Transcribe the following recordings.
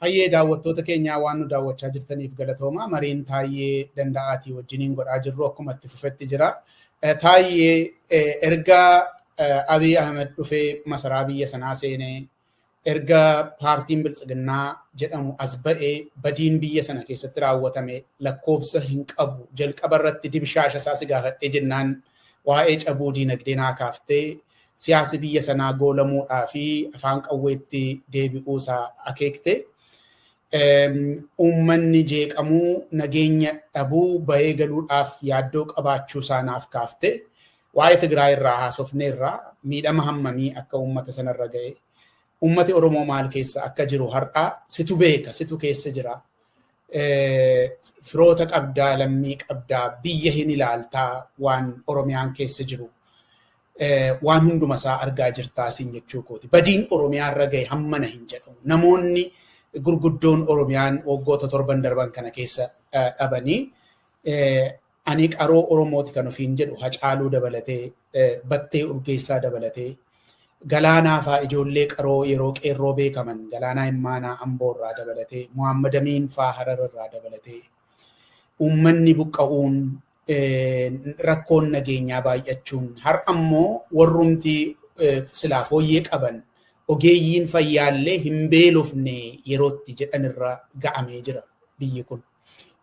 Hayyee daawwattoota keenyaa waan nu daawwachaa jirtaniif galatooma. Mariin Taayyee Danda'aatii wajjiniin godhaa jirru akkuma itti fufetti jira. Taayyee erga Abiy Ahmed dhufee masaraa biyya sanaa seenee erga paartiin Biltsiginnaa jedhamu as ba'ee badiin biyya sana keessatti raawwatame lakkoofsa hin qabu. Jalqaba irratti dibshaasha isaa si gaafadhee jennaan waa'ee cabuu diinagdee naa kaaftee siyaasi biyya sanaa goolamuudhaa fi afaan qawweetti deebi'uu isaa akeekte. Uummanni jeeqamuu nageenya dhabuu bahee galuudhaaf yaaddoo qabaachuu isaa naaf kaafte. Waa'ee Tigraay irraa haasofneerraa miidhama hammamii akka uummata sanarra ga'e. Uummati Oromoo maal keessa akka jiru har'aa situ beeka, situ keessa jira. Firoota qabdaa, lammii qabdaa, biyya hin ilaaltaa waan Oromiyaan keessa jiru. Waan hunduma isaa argaa jirtaa siin jechuu kooti. Badiin Oromiyaa irra ga'e hammana hin jedhamu. Namoonni gurguddoon Oromiyaan waggoota 7 darban kana keessa dhabanii ani qaroo Oromooti kan ofiin jedhu Hacaaluu dabalatee, Battee Urgeessaa dabalatee, Galaanaa fa'aa ijoollee qaroo yeroo qeerroo beekaman Galaanaa Immaanaa Amboo irraa dabalatee, Muhammad Amiin fa'aa Harar irraa dabalatee, uummanni buqqa'uun rakkoon nageenyaa baay'achuun har'a immoo warrumti silaa fooyyee qaban ogeeyyiin fayyaallee hin beelofne yerootti jedhanirra ga'amee jira biyyi kun.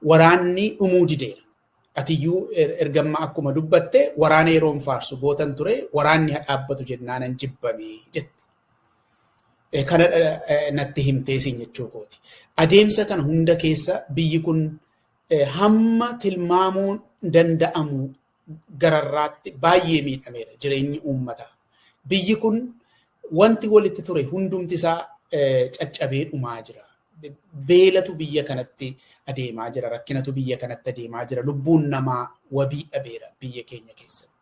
Waraanni dhumuu dideera. Atiyyuu ergamma akkuma dubbatte waraana yeroon faarsu gootan ture waraanni dhaabbatu jennaanan jibbame jette. Kana natti himtee siin jechuu kooti. Adeemsa kana hunda keessa biyyi kun hamma tilmaamuun danda'amu gararraatti baay'ee miidhameera jireenyi uummataa. Biyyi kun wanti walitti ture hundumti isaa caccabee dhumaa jira. Beelatu biyya kanatti adeemaa jira. Rakkinatu biyya kanatti adeemaa jira. Lubbuun namaa wabii dhabeera biyya keenya keessatti.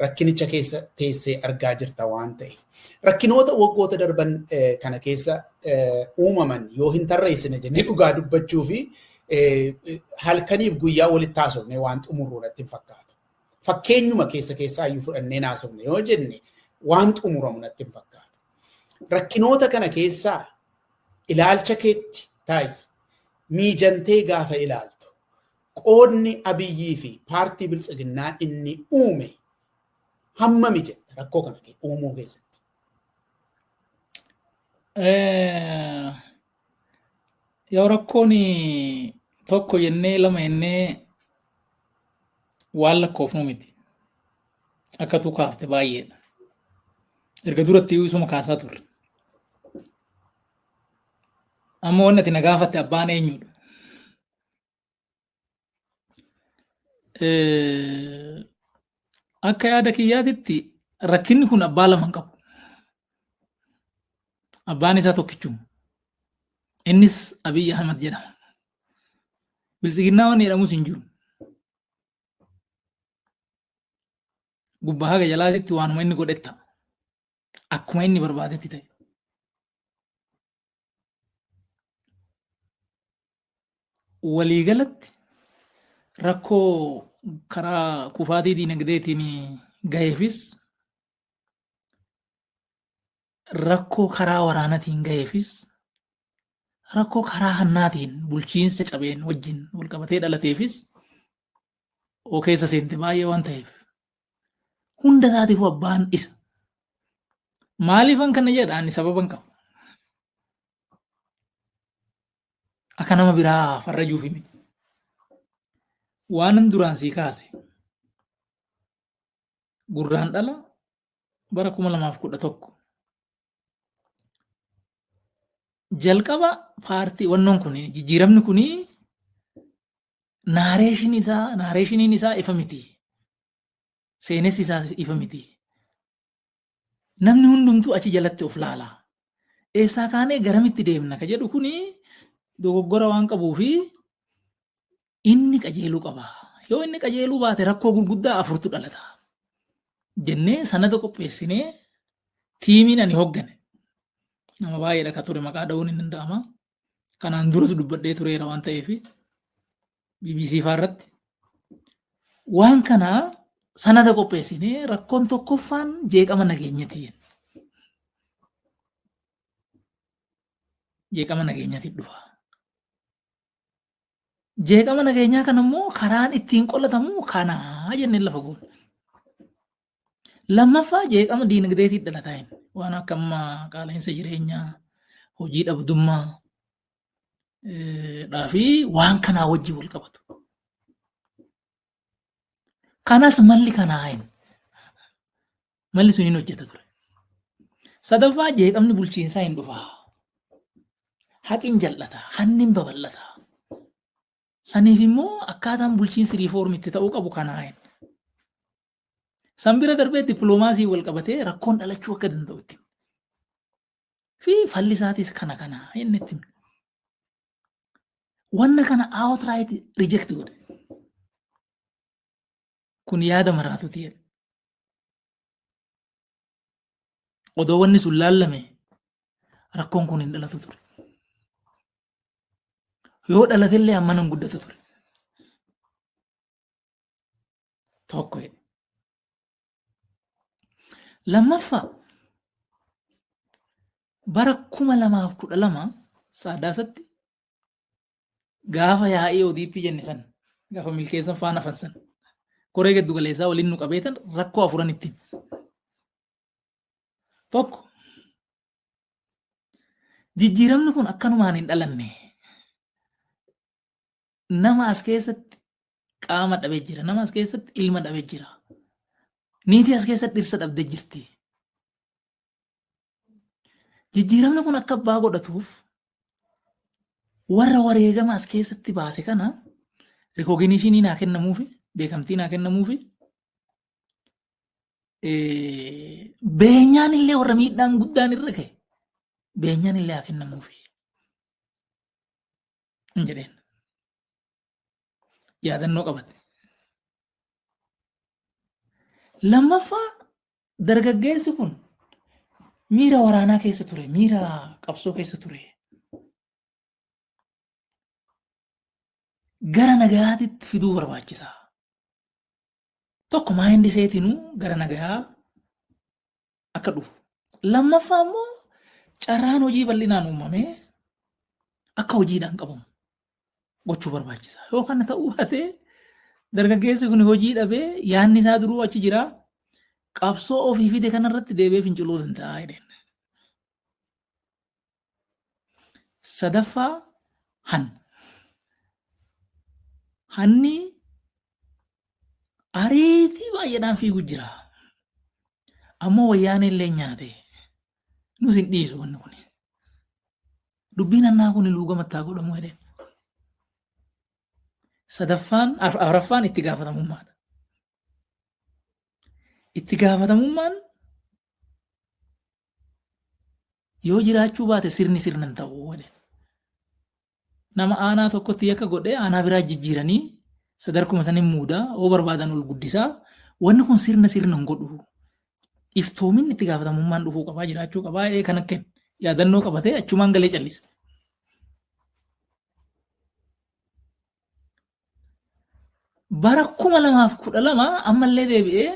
Rakkinicha keessa teessee argaa jirta waan ta'eef. Rakkinoota waggoota darban kana keessa uumaman yoo hin tarreessine jennee dhugaa dubbachuu fi halkaniif guyyaa walitti haasofne waan xumurru natti hin fakkaatu. Fakkeenyuma keessaa iyyuu fudhannee haasofne yoo jenne waan xumuramu natti hin fakkaatu. Rakkinoota kana keessaa ilaalcha keetti taayi miijantee gaafa ilaaltu qoodni Abiyyii fi paartii Biltsiginnaa inni uume hammami jetta rakkoo kana uumuu keessatti? Yoo rakkoon tokko jennee lama jennee waan lakkoofnu miti. Akka tu kaafte baay'eedha. Erga duratti isuma kaasaa turre. Amma wanti ati na gaafatte abbaan eenyudha? Akka yaada kiyyaatitti rakkinni kun abbaa lama hin qabu. Abbaan isaa tokkichuma. Innis Abiy Ahmed jedhama. Biltsiginnaa waan jedhamus hin jiru. Gubbaa haga jalaatitti waanuma inni godhetta. Akkuma inni barbaadetti ta'e. Waliigalatti rakkoo karaa kufaatii diinagdeetiin gaheefis rakkoo karaa waraanatiin gaheefis rakkoo karaa hannaatiin bulchiinsa cabeen wajjin walqabatee dhalateefis oo keessa seente baay'ee waan ta'eef hunda isaatiif abbaan isa. Maaliifan kana jedhaan sababan qabu. Akka nama biraa farrajuuf miti. Waan duraan sii kaase gurraan dhala bara 2011 jalqaba paartii wannoon kun jijjiiramni kun naareeshiniin isaa ifa miti. Seenessi isaa ifa miti. Namni hundumtuu achi jalatti of laala. Eessaa kaanee garamitti deemna ka jedhu kuni dogoggora waan qabuufi inni qajeeluu qaba. Yoo inni qajeeluu baate rakkoo gurguddaa afurtu dhalata. Jennee sanada qopheessinee tiimiin ani hoggane. Nama baay'eedha ka ture maqaa dha'uun hin danda'ama. Kanaan duras dubbadhee tureera waan ta'eef BBC faarratti. Waan kanaa sanada qopheessinee rakkoon tokkoffaan jeeqama nageenyatiin. jeeqama nageenyaatiif dhufa. Jeeqama nageenyaa kana immoo karaan ittiin qolatamu kanaa jennee lafa goona. Lammaffaa jeeqama diinagdeetiif dhalataa hin waan akka ammaa qaala'insa jireenyaa, hojii dhabdummaa fi waan kanaa wajjin wal qabatu. Kanas malli kanaa hin malli sun hin hojjeta ture. Sadaffaa jeeqamni bulchiinsaa hin dhufaa. Haqin jal'ata, hannin babal'ata. Saniif immoo akkaataan bulchiinsi riifoormitti ta'uu qabu kanaa hin. San bira darbee dippiloomaasii wal qabatee rakkoon dhalachuu akka danda'utti. Fi falli isaatis kana inni itti. Wanna kana outright reject godhe. Kun yaada maraatu ta'e. Odoo wanni sun laallame rakkoon kun hin dhalatu ture. Yoo dhalatellee amma nan guddatu ture. Tokko jedhe. Lammaffaa bara 2012 Sadaasatti gaafa yaa'ii ODP jenne san gaafa milkeessan faana fansan koree giddu galeessaa waliin nu qabeetan rakkoo afuran ittiin. Tokko jijjiiramni kun akkanumaan hin dhalanne nama as keessatti qaama dhabee jira, nama as keessatti ilma dhabee jira. Niitii as keessatti dhirsa dhabdee jirti. Jijjiiramni kun akka abbaa godhatuuf warra wareegama as keessatti baase kana rikooginishinii naa kennamuufi, beekamtii naa kennamuufi, beenyaan illee warra miidhaan guddaan irra ga'e beenyaan illee haa kennamuufi. Hin jedheen. Yaadannoo qabate. Lammaffaa dargaggeessi kun miira waraanaa keessa ture, miira qabsoo keessa ture. Gara nagayaatitti fiduu barbaachisaa. Tokko maayindi seetinuu gara nagayaa akka dhufu. Lammaffaa immoo carraan hojii bal'inaan uumamee akka hojiidhaan qabamu gochuu barbaachisaa. Yoo kana ta'uu baatee dargaggeessi kun hojii dhabee yaanni isaa duruu achi jira. Qabsoo ofii fide kanarratti deebi'ee finciluu danda'a jedheen. Sadaffaa hanni ariitii baay'eedhaan fiigu jira. Ammoo wayyaan illee nyaate. Nus hin dhiisu wanni kun. Dubbiin hannaa kun luugamattaa godhamu jedheen. Afuraffaan itti gaafatamummaadha. Itti gaafatamummaan yoo jiraachuu baate sirni sirnan ta'uu jedhe. Nama aanaa tokkotti akka godhee aanaa biraa jijjiiranii sadarkuma sanin muudaa oo barbaadan ol guddisaa wanni kun sirna hin godhu. Iftoomin itti gaafatamummaan dhufuu qabaa jiraachuu qabaa kan akka yaadannoo qabatee achumaan galee callisa. Bara 2012 ammallee deebi'ee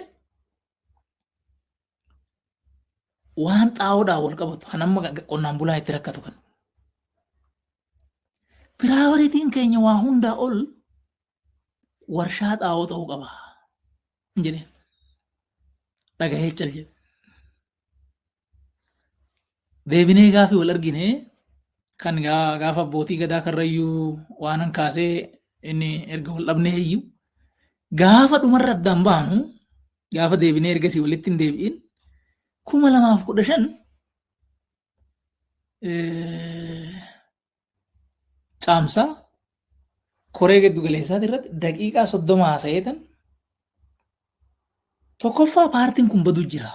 waan xaa'oodhaan wal qabatu kan amma qonnaan bulaan itti rakkatu kan. Piraayoritiin keenya waa hundaa ol warshaa xaa'oo ta'uu qaba jedheen. Dhagahee cal jedhe. Deebinee gaafii wal argine kan gaafa abbootii gadaa karrayyuu waanan kaasee inni erga wal dhabnee iyyuu gaafa dhumarra addaan baanu gaafa deebinee ergasii walitti hin deebi'in 2015 caamsaa koree giddu galeessaati irratti daqiiqaa 30 haasa'eetan tokkoffaa paartiin kun baduu jira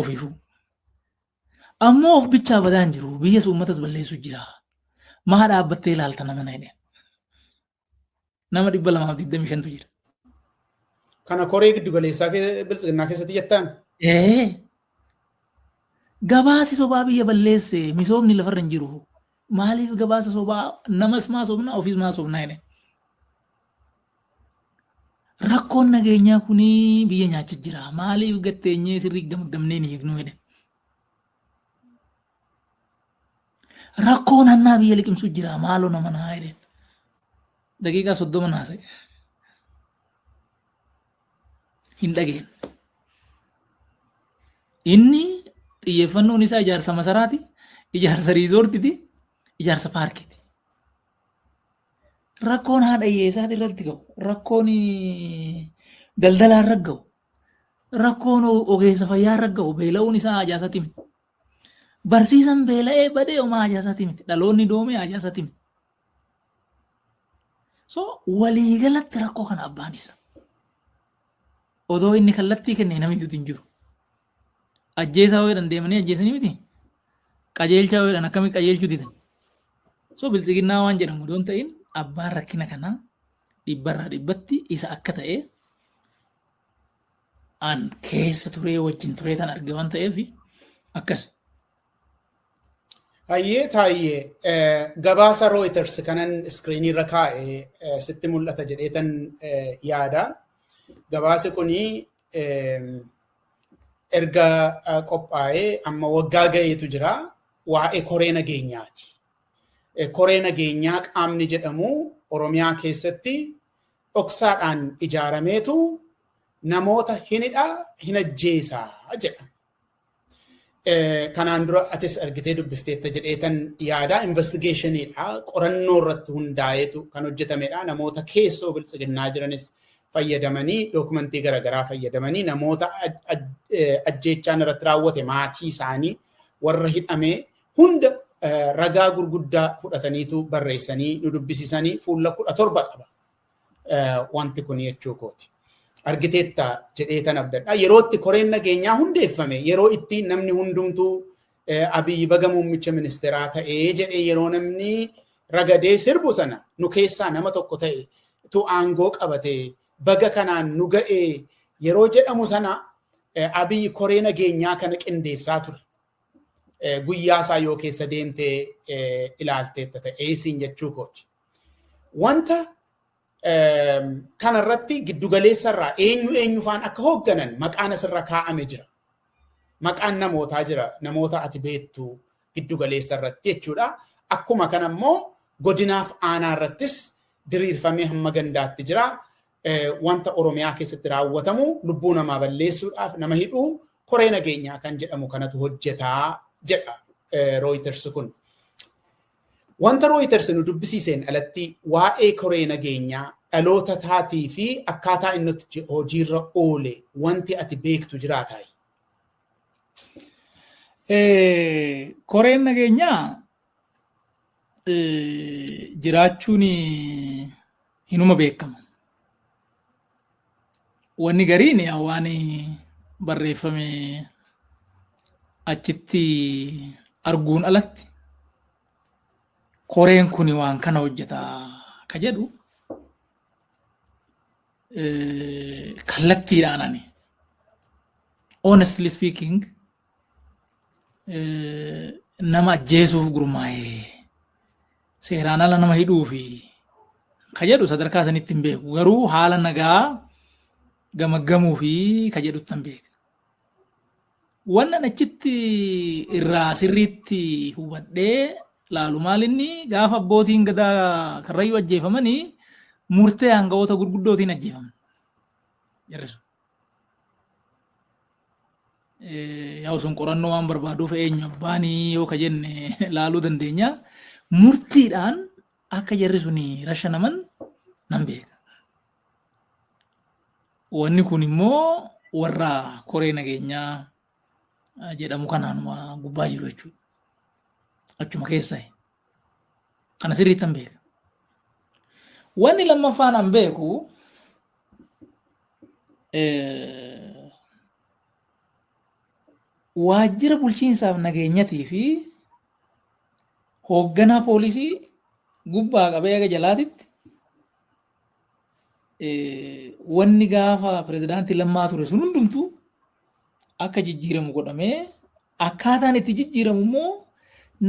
ofiifuu. Ammoo of bichaa badaan jiru biyya uummatas balleessu jira. Maa dhaabbattee ilaalta nama na jedheen. Nama 225 jira. Kana koree giddu galeessaa biltsiginnaa keessatti jettaan? Gabaasi sobaa biyya balleesse misoomni lafarra hin jiru. Maaliif gabaasa sobaa namas maasoomna ofiis maasoomna jedheen. Rakkoon nageenyaa kuni biyya nyaacha jira. Maaliif gatteenyee sirrii gamgamnee ni eegnu jedheen. rakkoon hannaa biyya liqimsuu jira maaloo nama naa jedheen daqiiqaa 30 naasa'e hin dhageen inni xiyyeeffannoon isaa ijaarsa masaraati ijaarsa riizoortiiti ijaarsa paarkiiti rakkoon haadha hiyyeessaati irratti ga'u rakkoon daldalaa irra ga'u rakkoon ogeessa fayyaa irra ga'u beela'uun isaa hajaasati miti barsiisan beela'ee badee homaa hajaasati miti dhaloonni doomee hajaasati miti so waliigalatti rakkoo kana abbaan isa odoo inni kallattii kennee namitu hin jiru ajjeesaa ho'edhan deemanii ajjeesanii miti qajeelchaa ho'edhan akkamii qajeelchuu didan so biltsiginnaa waan jedhamu doon ta'in abbaan rakkina kanaa dhibbarraa dhibbatti isa akka ta'e an keessa turee wajjin turee tan arge waan ta'eef akkas. Hayyee taayee gabaasa Reuters kanan iskiriinii irra kaa'e sitti mul'ata jedheetan yaada. Gabaasi kuni erga qophaa'ee amma waggaa ga'eetu jira waa'ee koree nageenyaati. Koree nageenyaa qaamni jedhamu Oromiyaa keessatti dhoksaadhaan ijaarameetu namoota hinidhaa hin ajjeesaa jedha. Kanaan dura atis argitee dubbifteetta jedheetan yaada investigationiidha qorannoo irratti hundaa'eetu kan hojjetamedha namoota keessoo biltsiginnaa jiranis fayyadamanii dookumentii garaagaraa fayyadamanii namoota ajjeechaan irratti raawwate maatii isaanii warra hidhamee hunda ragaa gurguddaa fudhataniitu barreessanii nu dubbisisanii fuula 17 qaba wanti kun jechuu kooti. Argiteetta jedheetan abdadha. Yerootti koreen nageenyaa hundeeffame yeroo itti namni hundumtuu Abiyyi baga muummicha ministeeraa ta'ee jedhee yeroo namni ragadee sirbu sana nu keessaa nama tokko ta'e tu aangoo qabate baga kanaan nu ga'ee yeroo jedhamu sana Abiyyi koree nageenyaa kana qindeessaa ture. Guyyaa isaa yoo keessa deemtee ilaalteetta ta'ee siin jechuu kooti. Wanta kanarratti giddugaleessa irraa eenyu faan akka hoogganan maqaan asirra kaa'ame jira. Maqaan namootaa jira. Namoota ati beektu giddugaleessa irratti jechuudha. Akkuma kana immoo godinaaf aanaa irrattis diriirfamee hamma gandaatti jira. Wanta Oromiyaa keessatti raawwatamu lubbuu namaa balleessuudhaaf nama hidhuu koree nageenyaa kan jedhamu kanatu hojjetaa jedha Reuters kun. Wanta Reuters nu dubbisiiseen alatti waa'ee koree nageenyaa dhaloota taatii fi akkaataa inni hojiirra oole wanti ati beektu jiraataa? Koreen nageenyaa jiraachuun hinuma beekama. Wanni gariin waan barreeffame achitti arguun alatti koreen kuni waan kana hojjetaa ka jedhu kallattiidhaan ani honestly speaking nama ajjeesuuf gurmaa'ee seeraan ala nama hidhuu fi ka jedhu sadarkaa sanitti hin beeku garuu haala nagaa gamaggamuu fi ka jedhutti hin beeku. Wannan achitti irraa sirriitti hubadhee laalu maalinni gaafa abbootiin gadaa karrayyuu ajjeefamanii murtee aangawoota gurguddootiin ajjeefaman. Jarrisu. Yaa sun qorannoo waan barbaaduuf eenyu abbaanii yoo ka jenne laaluu dandeenya. Murtiidhaan akka jarri suni rashanaman nan beeka. Wanni kun immoo warra koree nageenyaa jedhamu kanaanuma gubbaa jiru jechuudha. Achuma keessaa kana sirriitti hin beeka. Wanni lammaffaan an beeku waajjira bulchiinsaaf nageenyatii fi hoogganaa poolisii gubbaa qabee aga jalaatitti wanni gaafa pirezidaantii Lammaa ture sun hundumtuu akka jijjiiramu godhamee akkaataan itti jijjiiramu immoo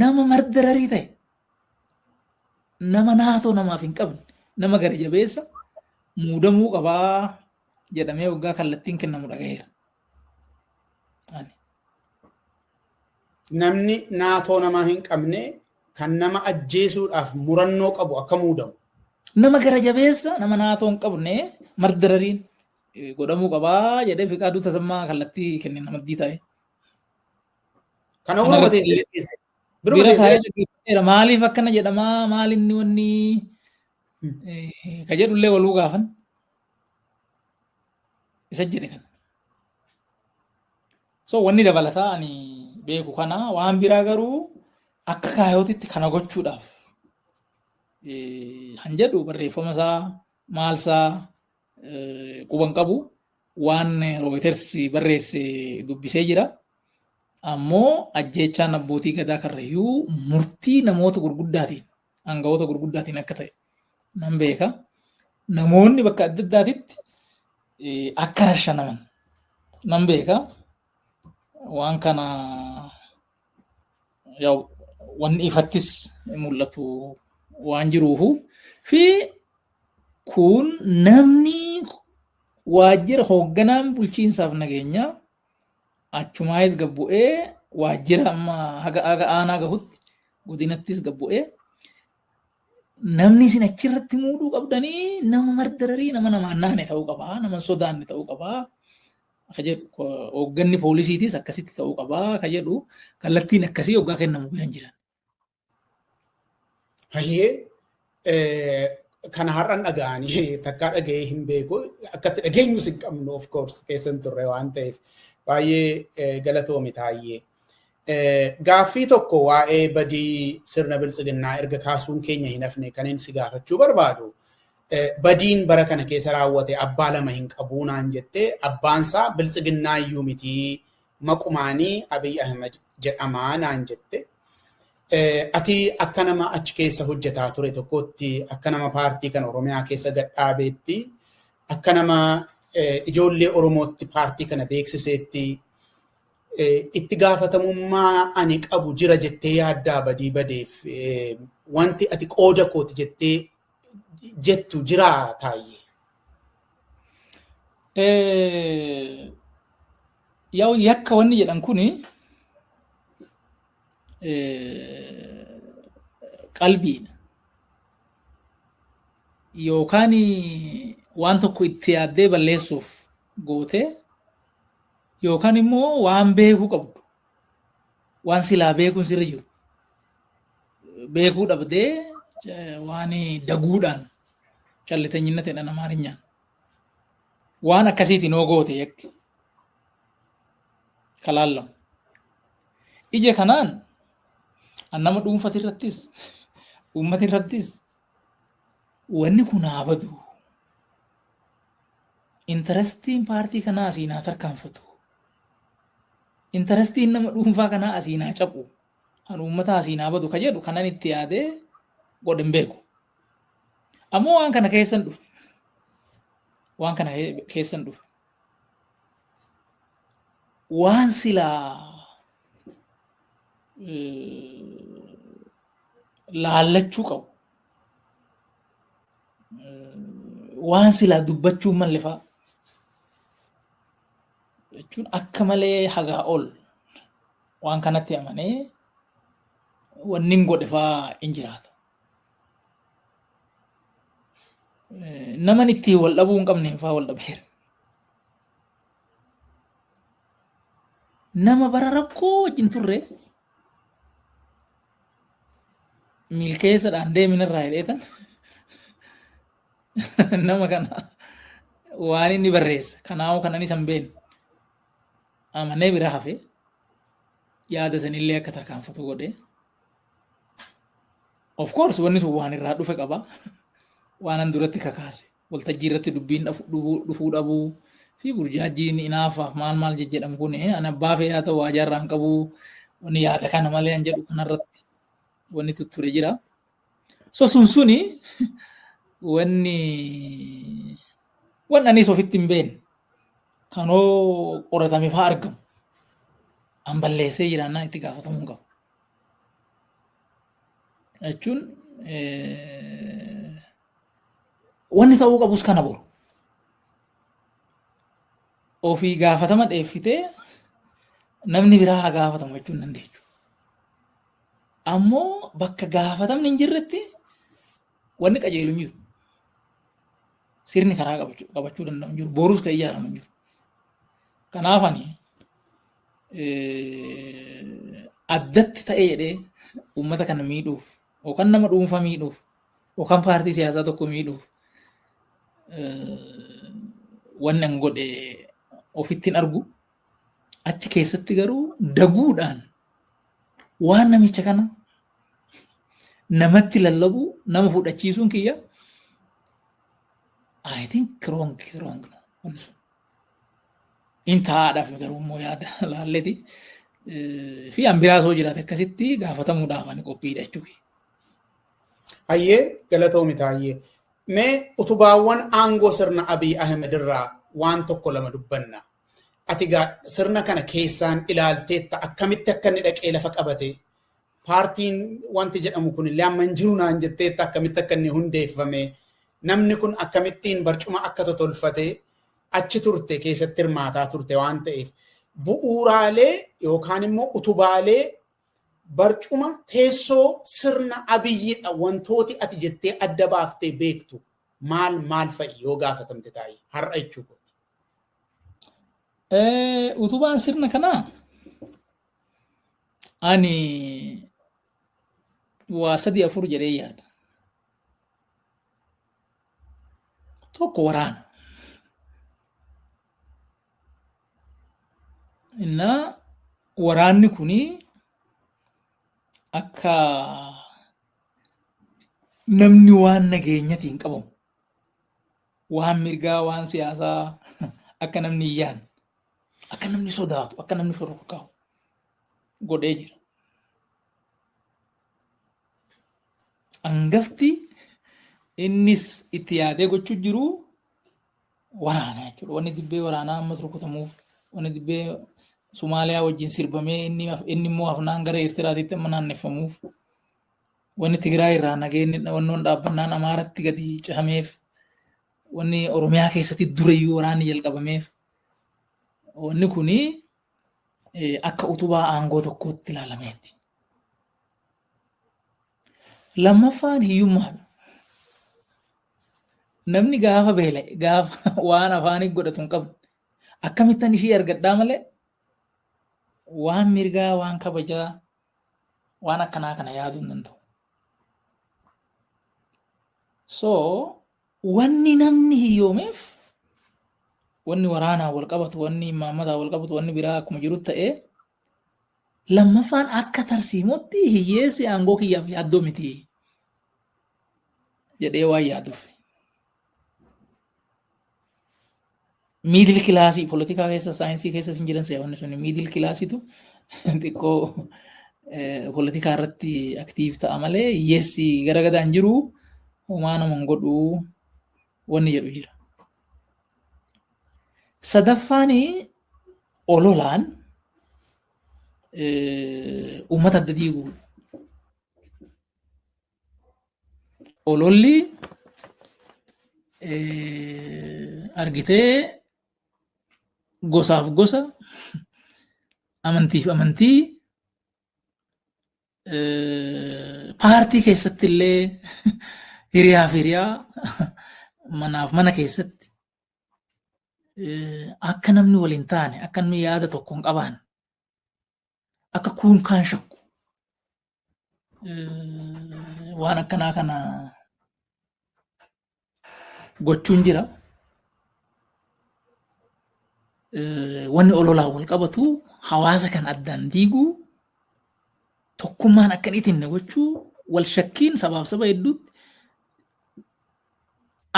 nama mardararii ta'e nama naatoo namaaf hin qabne nama gara jabeessa muudamuu qabaa jedhamee waggaa kallattiin kennamu dhagayeera. Namni naatoo namaa hin qabne kan nama ajjeesuudhaaf murannoo qabu akka muudamu. Nama gara jabeessa nama naatoo hin qabne mardarariin godhamuu qabaa jedhee Fiqaaduu Tasammaa kallattii kenneen amantii ta'e. Kana biruma teessee maaliif akkana jedhamaa maalinni wanni ka jedhullee waluu gaafan isa jedhe kan. So wanni dabalataa ani beeku kana waan biraa garuu akka kaayootitti kana gochuudhaaf han jedhu barreeffama isaa maal isaa quban qabu waan Reuters barreesse dubbisee jira. Ammoo ajjeechaan abbootii gadaa karrayyuu murtii namoota gurguddaatiin aangawoota gurguddaatiin akka ta'e nan beeka. Namoonni bakka adda addaatitti akka rashanaman nan beeka. Waan kana wanni ifattis mul'atu waan jiruufu fi kun namni waajjira hoogganaan bulchiinsaaf nageenyaa achumaayis gabbu'ee waajjira amma haga aanaa gahutti godinattis gabbu'ee namni isin achirratti muuduu qabdanii nama mardararii nama namaan naane ta'uu qabaa nama sodaanne ta'uu qabaa ka jedhu hoogganni poolisiitis akkasitti ta'uu qabaa ka jedhu kallattiin akkasii hoggaa kennamu biran jiran. Hayyee kana har'an dhaga'anii takkaa dhaga'ee hin beeku akkatti dhageenyus hin qabnu of course keessan turre waan ta'eef baay'ee galatoomi taayyee. Gaaffii tokko waa'ee badii sirna biltsiginnaa erga kaasuun keenya hin hafne kan inni si gaafachuu barbaadu. Badiin bara kana keessa raawwate abbaa lama hin qabuu naan jettee abbaansaa biltsiginnaa iyyuu mitii maqumaanii Abiy Ahmed jedhamaa naan jette. Ati akka nama achi keessa hojjetaa ture tokkotti akka nama paartii kan Oromiyaa keessa gadhaabeetti akka nama ijoollee Oromootti paartii kana beeksiseetti itti gaafatamummaa ani qabu jira jettee yaaddaa badii badeef wanti ati qooda kooti jettee jettu jira taayyee. Yaa'u yakka wanni jedhan kuni qalbiidha. Yookaan waan tokko itti yaaddee balleessuuf goote yookaan immoo waan beekuu qabdu waan silaa beekuun sirri jiru beekuu dhabdee waan daguudhaan callitanyinna ta'edha Amaarinyaan waan akkasiitiin hoo goote yakki kalaallamu. Ija kanaan nama dhuunfati irrattis uummati irrattis wanni kun haa badu. Intarestiin paartii kanaa asiin haa tarkaanfatu. Intarestiin nama dhuunfaa kanaa asiin haa cabu. Kan uummata asiin haa badu ka jedhu kanan itti yaadee godhin beeku. Ammoo waan kana keessan dhufe. Waan kana keessan dhufe. Waan silaa laallachuu qabu. Waan silaa dubbachuu mallifaa. Jechuun akka malee hagaa ol waan kanatti amanee wanni hin godhe fa'aa hin jiraata. Naman itti wal dhabuu hin qabne fa'aa wal dhabeera. Nama bara rakkoo wajjin turre milkeessadhaan deeminirraa hidheetan nama kana waan inni barreesse kanaafuu kanan isan beenu amanee bira hafe yaada sanillee akka tarkaanfatu godhe. Of course wanni sun waan irraa dhufe qaba. Waan an duratti kakaase waltajjii irratti dubbiin dhufuu dhabuu fi burjaajjiin inaafaaf maal jedhamu kun ani abbaa fee haa ta'u waajaarraa hin qabu wanni yaada kana malee an jedhu kanarratti wanni tutture jira. So suni wanni anis ofitti hin beekne kanoo qoratame fa'aa argamu an balleessee jiraannaa itti gaafatamuu hin qabu. Jechuun wanni ta'uu qabus kana boru. Ofii gaafatama dheeffitee namni biraa haa gaafatamu jechuun dandeechu. Ammoo bakka gaafatamni hin jirretti wanni qajeelu hin jiru. Sirni karaa qabachuu danda'u hin jiru. Boruus kan ijaaramu hin jiru. Kanaaf ani addatti ta'ee jedhee uummata kana miidhuuf yookaan nama dhuunfaa miidhuuf yookaan paartii siyaasaa tokko miidhuuf wanni an godhe ofittiin argu achi keessatti garuu daguudhaan waan namicha kana namatti lallabu nama fudhachiisuun kiyya I think wrong. Intaadhaaf garuu immoo yaada laalleeti fi ambiraa soo jiraate akkasitti gaafatamuudhaaf ani qophiidha jechuudha. Hayyee galatoomi taayyee. Mee utubaawwan aangoo sirna Abiy Ahmed irraa waan tokko lama dubbanna. Ati sirna kana keessaan ilaalteetta akkamitti akka inni dhaqee lafa qabate paartiin wanti jedhamu kun illee amma hin jiru naan jetteetta akkamitti akka inni hundeeffame namni kun akkamittiin barcuma akka totolfate achi turte keessatti hirmaataa turte waan ta'eef bu'uuraalee yookaan immoo utubaalee barcuma teessoo sirna Abiyyidha wantooti ati jettee adda baaftee beektu maal fa'i yoo gaafatamte taa'ee har'a jechuudha. Utubaan sirna kanaa ani waa 3-4 jedhee yaada. Tokko waraana. Innaa waraanni kuni akka namni waan nageenyatiin qabamu waan mirgaa waan siyaasaa akka namni iyyaan akka namni sodaatu akka namni shororkaa'u godhee jira. Hangafti innis itti yaadee gochuu jiru waraana jechuudha. Wanni dibbee waraanaa ammas rukutamuuf wanni dibbee Somaaliyaa wajjin sirbamee inni immoo afnaan gara Eertiraatitti amma naanneeffamuuf wanni Tigraay irraa nageenyi wannoon dhaabbannaan Amaaratti gadi cehameef wanni Oromiyaa keessatti durayyuu waraanni jalqabameef wanni kuni akka utubaa aangoo tokkootti ilaalameeti. Lammaffaan hiyyummaadha. Namni gaafa beela'e gaafa waan afaanii godhatu hin qabne akkamittan ishii argadhaa malee waan mirgaa waan kabajaa waan akkanaa kana yaaduu hin danda'u. So wanni namni hiyyoomeef wanni waraanaa wal qabatu wanni imaamataa wal qabatu wanni biraa akkuma jirutti ta'ee lammaffaan akka tarsiimotti hiyyeessi aangoo kiyyaaf yaaddoo miti jedhee waan yaaduuf. Miidil kilaasii poolitikaa keessa saayinsii keessa sin jiran seewwanni sun miidil kilaasiitu xiqqoo poolitikaa irratti aktiif ta'a malee hiyyeessi gara gadaan jiru homaa nama hin godhu wanni jedhu jira. Sadaffaani ololaan uummata adda diiguudha. Ololli argitee gosaaf gosa amantiif amantii paartii keessatti illee hiriyaaf hiriyaa manaaf mana keessatti akka namni waliin taane akka namni yaada tokko hin qabaan akka kuun kaan shakku waan akkanaa kana gochuun jira. Wanni ololaa wal qabatu hawaasa kan addaan diiguu tokkummaan akka inni ittiin gochuu wal shakkiin sabaaf saba hedduutti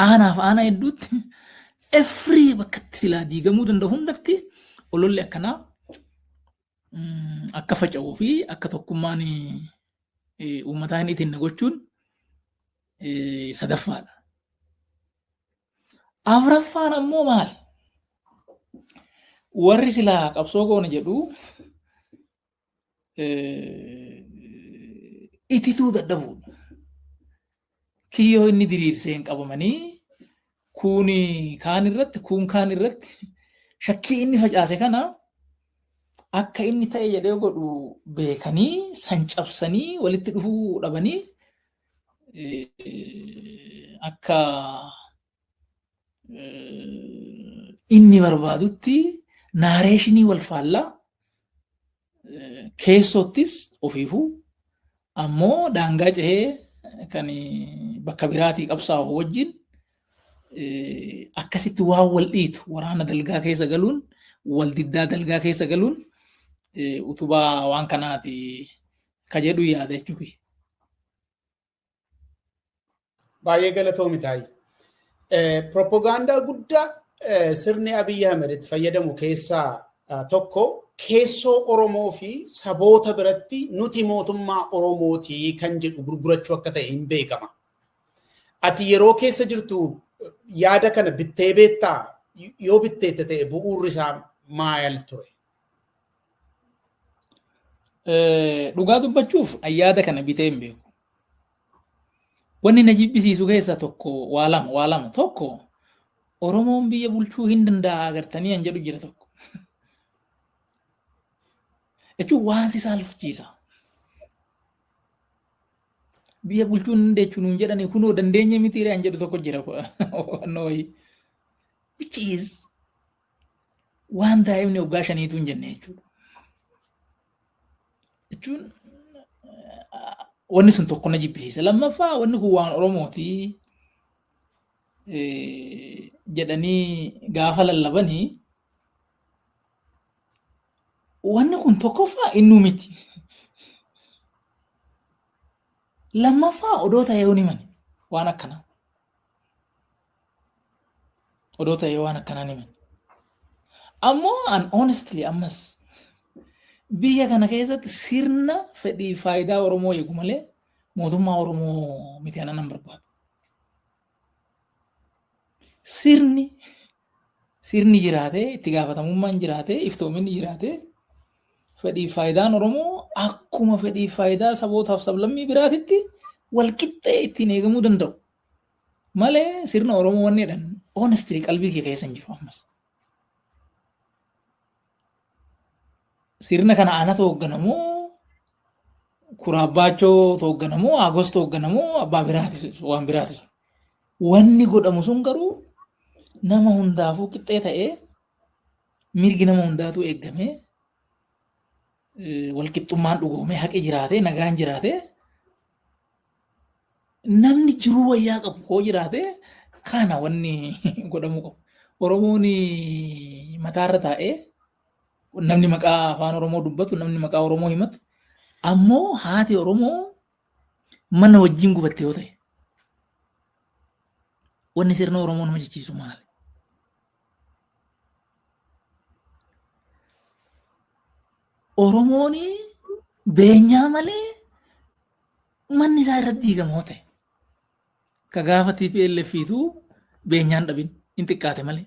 aanaaf aanaa hedduutti every bakkatti silaa diigamuu danda'u hundatti ololli akkanaa akka faca'uu fi akka tokkummaan uummataa inni ittiin gochuun sadaffaadha. Afuraffaan ammoo maali? Warri silaa qabsoo goona jedhu itituu dadhabuudha. Kiyyoo inni diriirsee hin qabamanii kun kaan irratti shakkii inni facaase kana akka inni ta'e jedhee godhu beekanii san cabsanii walitti dhufuu dhabanii akka inni barbaadutti naareeshinii wal faallaa keessottis ofiifuu ammoo daangaa cehee kan bakka biraatii qabsaa'u wajjin akkasitti waan wal dhiitu waraana dalgaa keessa galuun wal diddaa dalgaa keessa galuun utubaa waan kanaati ka jedhu yaada jechuudha. Baay'ee galatoomi taa'e. Propagaandaa guddaa sirni Abiyyi Ahmed itti fayyadamu keessaa tokko keessoo Oromoo fi saboota biratti nuti mootummaa Oromootii kan jedhu gurgurachuu akka ta'e hin beekama. Ati yeroo keessa jirtu yaada kana bittee beektaa? Yoo bitteette ta'e bu'uurri isaa maal ture? Dhugaa dubbachuuf yaada kana bitee hin beeku. Wanni na jibbisiisu keessaa tokko waa lama tokko Oromoon biyya bulchuu hin danda'a agartanii an jedhu jira tokko. Jechuun waan si saalfachiisa. Biyya bulchuu hin dandeechuun hin jedhani kunoo dandeenye miti an jedhu tokko jira. Which is waan daa'imni waggaa shaniitu hin jenne jechuudha. Jechuun wanni sun tokko na jibbisiisa. Lammaffaa wanni kun waan Oromooti jedhanii gaafa lallabanii wanni kun tokkoffaa innuu miti. Lammaffaa odoo ta'ee hin himani waan akkanaa. Odoo ta'ee waan akkanaa himan. Ammoo an honestly ammas biyya kana keessatti sirna fedhii faayidaa Oromoo eegu malee mootummaa Oromoo miti anan nan barbaadu. Sirni jiraatee itti gaafatamummaan jiraatee iftoominni jiraatee fedhii faayidaan Oromoo akkuma fedhii faayidaa sabootaaf sablammii biraatitti walqixxee ittiin eegamuu danda'u. Malee sirna Oromoo wanni jedhan honestly qalbii kee keessa hin jiru ammas. Sirna kana ana toogganamoo Kuraabbaachoo toogganamoo Agos toogganamoo abbaa biraatis waan biraatis. Wanni godhamu sun garuu nama hundaafuu qixxee ta'ee mirgi nama hundaatu eeggamee walqixxummaan dhugoomee haqi jiraatee nagaan jiraatee namni jiruu wayyaa qabu hoo jiraatee kana wanni godhamu qabu. Oromoon mataarra taa'ee namni maqaa afaan Oromoo dubbatu namni maqaa Oromoo himatu ammoo haati Oromoo mana wajjin gubatte yoo ta'e wanni sirna Oromoo nama jechisiisu maali? Oromoon beenyaa malee manni isaa irratti diigamoo ta'e. Ka gaafa TPLFiitu beenyaan dhabin hin xiqqaate malee.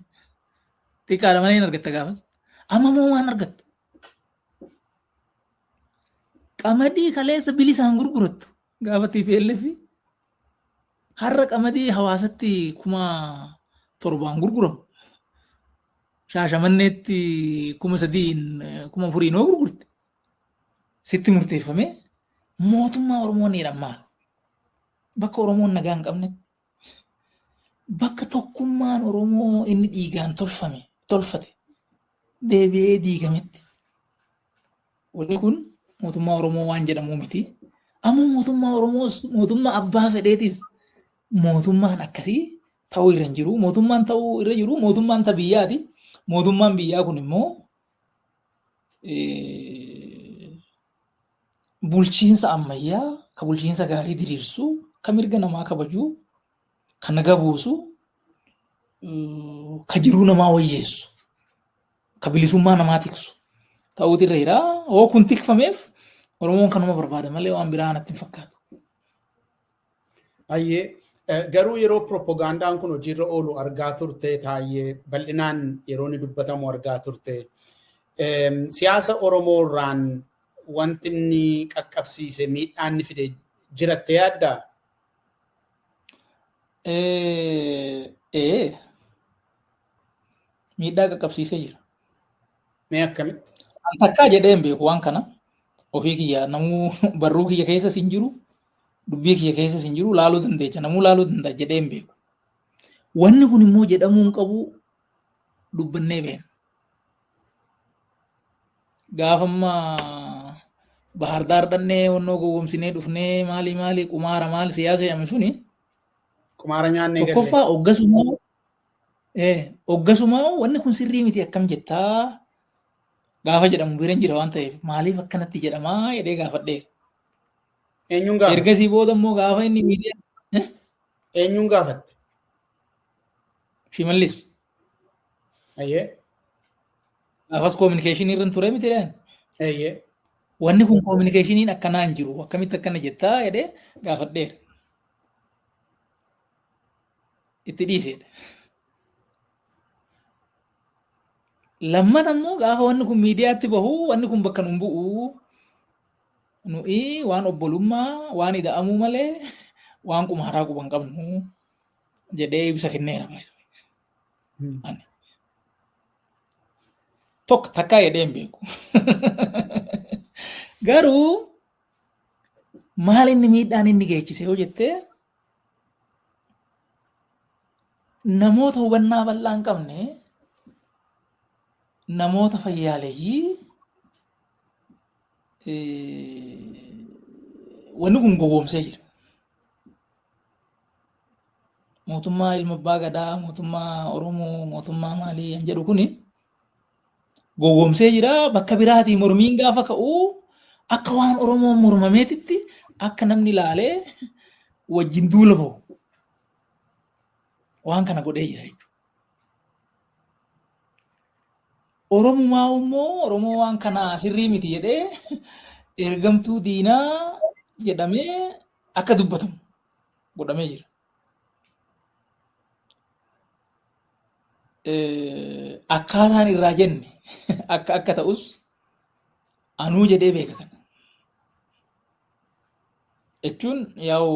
Xiqqaadha malee hin argatta gaafas. Amma moo waan argattu? Qamadii kaleessa bilisaan gurgurattu gaafa TPLF. Har'a qamadii hawaasatti 7,000 gurguramu. Shaashamanneetti 3,000 4,000 gurgurte. Sitti murteeffamee mootummaa Oromoo ni dhammaal. Bakka Oromoon nagaa hin qabnetti. Bakka tokkummaan Oromoo inni dhiigaan tolfate deebi'ee diigametti. Wanni kun mootummaa Oromoo waan jedhamu miti. Ammoo mootummaa Oromoos mootummaa abbaa fedheetis mootummaan akkasii ta'uu irra hin jiru. Mootummaan ta'uu irra jiru mootummaan ta biyyaati. Mootummaan biyyaa kun immoo bulchiinsa ammayyaa ka bulchiinsa gaarii diriirsu ka mirga namaa kabaju ka naga buusu ka jiruu namaa wayyeessu ka bilisummaa namaa tiksu ta'uutu irra jira. Hoo kun tikfameef Oromoon kanuma barbaada malee waan biraa natti hin fakkaatu. Ayyee garuu yeroo propagandaan kun hojiirra oolu argaa turte taayee bal'inaan yeroo inni dubbatamu argaa turte. Siyaasa Oromoo irraan wanti inni qaqqabsiise miidhaan inni fide jiratte yaaddaa? Miidhaa qaqqabsiisee jira. Mee akkamitti? takkaa jedhee hin beeku waan kana ofii kiyya namuu barruu kiyya keessa sin jiru dubbii kiyya keessa sin jiru laaluu dandeecha namuu laaluu danda'a jedhee hin beeku. Wanni kun immoo jedhamuu hin qabu dubbannee beekna. Gaafa amma Bahar Daar dhannee wannoo gowwomsinee dhufnee maali qumaara maal siyaasa jedhame suni Qumaara nyaannee galle. tokkoffaa hoggasumaa wanni kun sirrii miti akkam jettaa gaafa jedhamu bira hin jira waan ta'eef maaliif akkanatti jedhamaa jedhee gaafadheera. Eenyuun gaafatte? Ergasii booda immoo gaafa inni miidiyaa Eenyuun gaafatte? Shimallis Ayyee. gaafas koominikeeshinii irra ture miti dhaan. Ayyee. Wanni kun koominikeeshiniin akkanaa hin jiru akkamitti akkana jettaa jedhee gaafadheera. Itti dhiisedha. Lammata immoo gaafa wanni kun miidiyaatti bahu wanni kun bakka nun bu'u nuyi waan obbolummaa waan ida'amuu malee waan qumaaraa quban qabnu jedhee ibsa kenneera. Tokko takkaa jedhee hin beeku. Garuu maal inni miidhaan inni geechise yoo jettee namoota hubannaa bal'aa hin qabne namoota fayyaaleeyyii wanni kun gowwoomsee jira. Mootummaa Ilma Abbaa Gadaa, mootummaa Oromoo, mootummaa maalii kan jedhu kuni gowwoomsee jira. Bakka biraatii mormiin gaafa ka'u akka waan Oromoon mormameetitti akka namni ilaalee wajjin duula bahu waan kana godhee jira jechuudha. Oromumaa immoo Oromoo waan kana sirrii miti jedhee ergamtuu diinaa jedhamee akka dubbatamu godhamee jira. Akkaataan irraa jenne akka ta'us anuu jedhee beeka kana. Jechuun yaa'u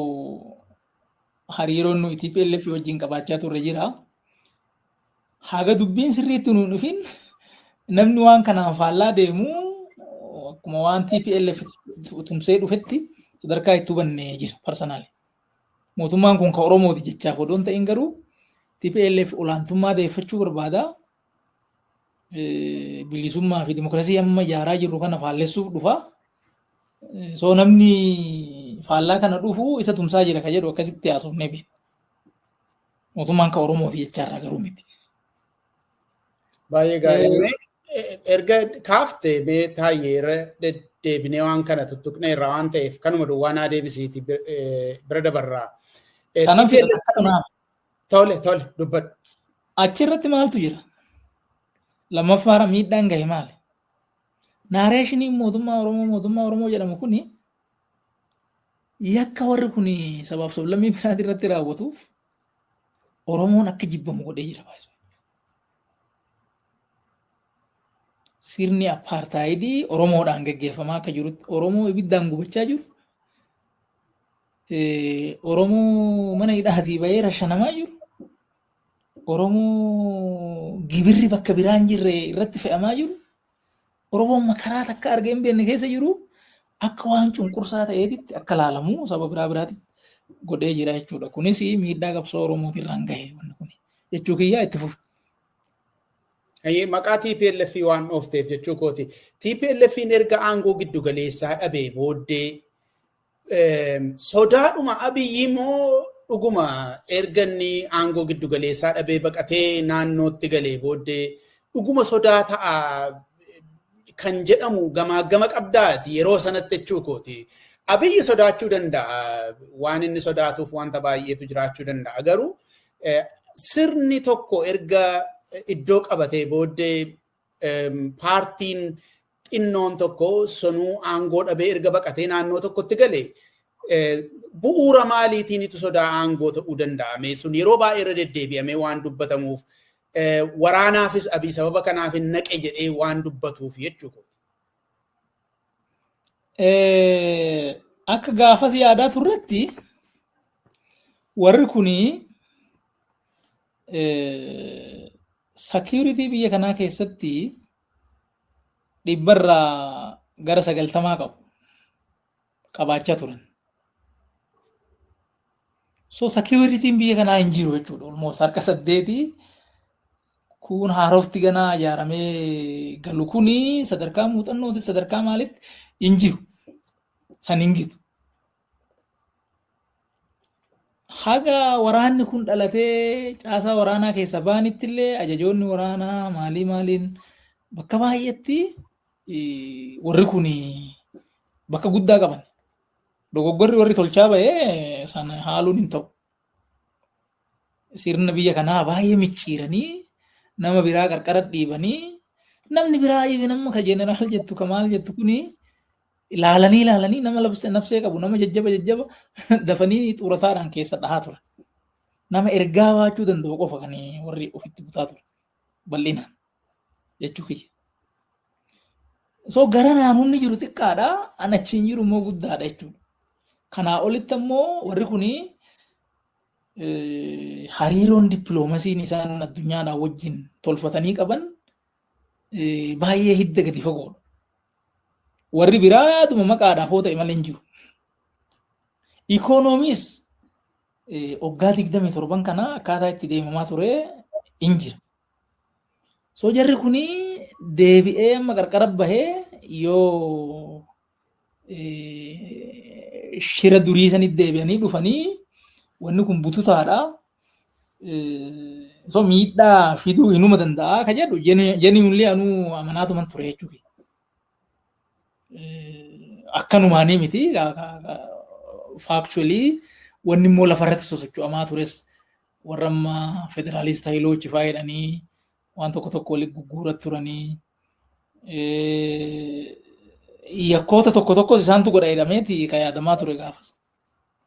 hariiroon nu TPLF wajjin qabaachaa turre jira. Haga dubbiin sirriitti nu dhufin namni waan kanaan faallaa deemu akkuma waan TPLF tumsee dhufetti sadarkaa itti hubannee jira parsonaali. Mootummaan kun kan Oromooti jechaaf odoo hin ta'in garuu TPLF olaantummaa deeffachuu barbaada. Bilisummaa fi dimokiraasii amma ijaaraa jirru kana faallessuuf dhufa. So namni faallaa kana dhufu isa tumsaa jira kan jedhu akkasitti haasofnee beekna. Mootummaan kan Oromooti jechaarraa garuu miti. Baay'ee gaarii. Erga kaaftee mee taayyeera deddeebinee waan kana tuttuqnee irraa waan ta'eef kanuma duwwaa deebisiiti bira dabarraa. Tole dubbadhu. Achirratti maaltu jira? Lammaffaara miidhaan gahe maali? Naareeshiniin mootummaa Oromoo jedhamu kuni yakka warri kun sabaaf sablammii biraati irratti raawwatuuf Oromoon akka jibbamu godhee jira. Sirni apartaayidii Oromoodhaan gaggeeffamaa akka jirutti Oromoo ibiddaan gubachaa jiru. Oromoo mana hidhaatii bahee rashanamaa jiru. Oromoo gibirri bakka biraan jirre irratti fe'amaa jiru. Oromoon makaraa takka argee hin beekne keessa jiru akka waan cunqursaa ta'eetitti akka laalamu saba biraatitti godhee jira jechuudha. Kunis miidhaa qabsoo Oromootirraan gahe jechuu kiyyaa itti fufu. Maqaa TPLF waan oofteef jechuu kooti. TPLF'n erga aangoo giddu galeessaa dhabee booddee sodaadhuma Abiyyi moo dhuguma erga inni aangoo giddu galeessaa dhabee baqatee naannootti galee booddee dhuguma sodaa ta'a kan jedhamu gama qabdaati yeroo sanatti jechuu kooti. Abiyyi sodaachuu danda'a waan inni sodaatuuf wanta baay'eetu jiraachuu danda'a garuu sirni tokko erga iddoo qabatee booddee paartiin xinnoon tokko sonuu aangoo dhabee erga baqatee naannoo tokkotti galee bu'uura maaliitiinitu sodaa aangoo ta'uu danda'ame sun yeroo baay'ee irra deddeebi'amee waan dubbatamuuf waraanaafis Abiy sababa kanaaf hin naqe jedhee waan dubbatuuf jechuudha. Akka gaafas yaadaa turretti warri kunii security biyya kanaa keessatti dhibbarraa gara 90 qabaachaa turan. So security'n biyya kanaa hin jiru jechuudha. Almost harka 8 kun haarofti ganaa ijaaramee galu kuni sadarkaa muuxannooti sadarkaa maalitti hin jiru. San hin gitu. Haga waraanni kun dhalatee caasaa waraanaa keessa baanitti illee ajajoonni waraanaa maaliin bakka baay'eetti warri kun bakka guddaa qaban. Dogoggorri warri tolchaa bahee sana haaluun hin ta'u. Sirna biyya kanaa baay'ee micciiranii nama biraa qarqara dhiibanii namni biraa nama ka jeneraal jettu ka maal jettu kuni ilaalanii nama nafsee qabu nama jajjaba dafanii xurataadhaan keessa dhahaa turan. Nama ergaa baachuu danda'u qofa kan warri ofitti butaa turan bal'inaan jechuu kiyya. So garanaan humni jiru xiqqaadha an achiin jiru immoo guddaadha jechuudha. Kanaa olitti ammoo warri kuni hariiroon dippiloomasiin isaan addunyaadhaan wajjin tolfatanii qaban baay'ee hidda gadi fagoodha. Warri biraa dhuma maqaadhaaf hoo ta'e malee hin jiru. Ikoonomiis waggaa 27 kana akkaataa itti deemamaa ture hin jira. So jarri kuni deebi'ee amma qarqara bahee yoo shira durii sanitti deebi'anii dhufanii wanni kun bututaadha. So miidhaa fiduu hinuma danda'a ka jedhu genuinely anuu amanaatuman ture jechuudha. Akkanumaanii miti factually wanni immoo lafarratti sosocho'amaa tures warra amma federaalista hiiloochi faayidhanii waan tokko walitti gugguurat turanii yakkoota tokko isaantu godha jedhameeti ka yaadamaa ture gaafas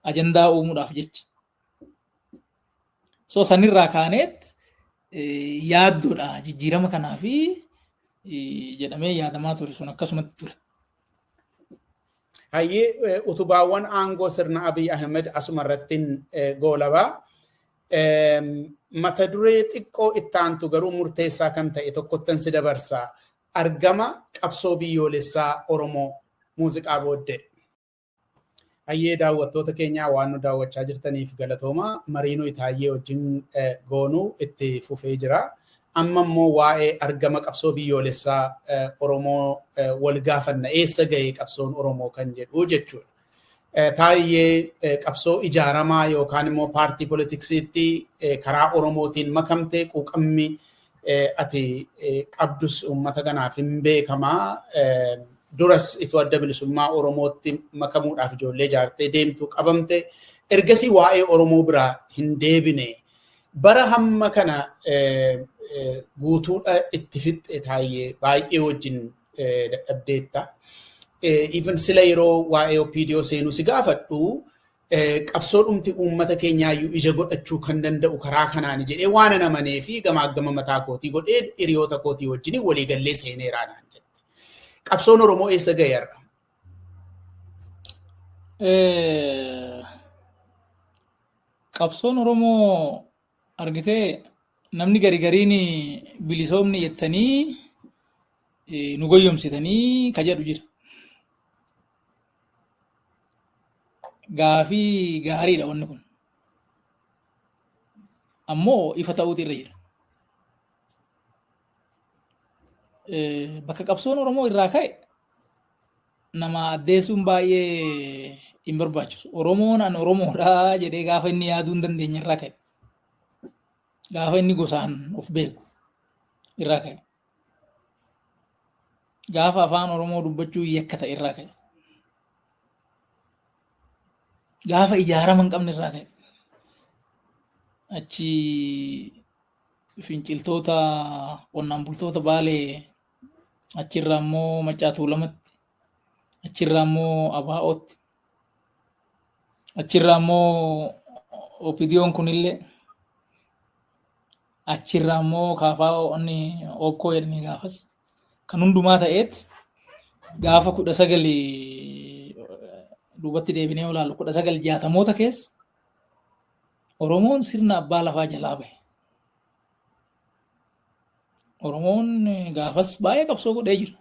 ajandaa uumuudhaaf jecha. So sanirraa kaaneet yaaddoodha jijjiirama kanaa fi jedhamee yaadamaa ture sun akkasumatti ture. Hayyee utubaawwan aangoo sirna Abiy Ahmed asumarrattiin goolabaa. Mata duree xiqqoo ittaantu garuu murteessaa kan ta'e tokkottan si dabarsaa. Argama qabsoo biyyoolessaa Oromoo muuziqaa booddee. Hayyee daawwattoota keenyaa waan nu daawwachaa jirtaniif galatooma. Mariinuu Itaayyee wajjin goonuu itti fufee jira. Amma immoo waa'ee argama qabsoo biyyoolessaa Oromoo wal gaafanna eessa ga'ee qabsoon Oromoo kan jedhu jechuudha. Taayyee qabsoo ijaaramaa yookaan immoo paartii poolitiksiitti karaa Oromootiin makamtee quuqamni ati qabdus uummata kanaaf hin beekamaa. Duras itti adda bilisummaa Oromootti makamuudhaaf ijoollee ijaartee deemtu qabamte. Ergasii waa'ee Oromoo biraa hin deebine. Bara hamma kana guutuudha itti fixxe Taayyee baay'ee wajjin dadhabdeetta. Even sila yeroo waa'ee OPDO seenuu si gaafadhu qabsoodhumti uummata keenyaayyuu ija godhachuu kan danda'u karaa kanaan jedhee waan amanee fi gamaagama mataa kootii godhee hiriyoota kootii wajjin waliigallee seeneeraa naan jedhe. Qabsoon Oromoo eessa ga'eerra? Qabsoon Oromoo argitee namni gariin bilisoomni jettanii nu goyyomsitanii ka jedhu jira. Gaafii gaariidha wanni kun. Ammoo ifa ta'uutu irra jira. Bakka qabsoon Oromoo irraa ka'e nama addeessuun baay'ee hin barbaachisu. Oromoon an Oromoodha jedhee gaafa inni yaaduu hin dandeenye irraa ka'e. Gaafa inni gosaan of beeku irraa ka'e. Gaafa afaan Oromoo dubbachuu yakka ta'e irraa ka'e. Gaafa ijaarama hin qabne irraa ka'e. Achi finciltoota qonnaan bultoota Baalee achirraa immoo Maccaa Tuulamatti achirraa immoo Abaa'ootti achirraa immoo OPDO'n kunillee achirraa immoo kaafaa onni OPKO jedhanii gaafas kan hundumaa ta'eet gaafa 19 duubatti deebinee olaalu 1960moota keessa Oromoon sirna abbaa lafaa jalaa bahe. Oromoon gaafas baay'ee qabsoo godhee jira.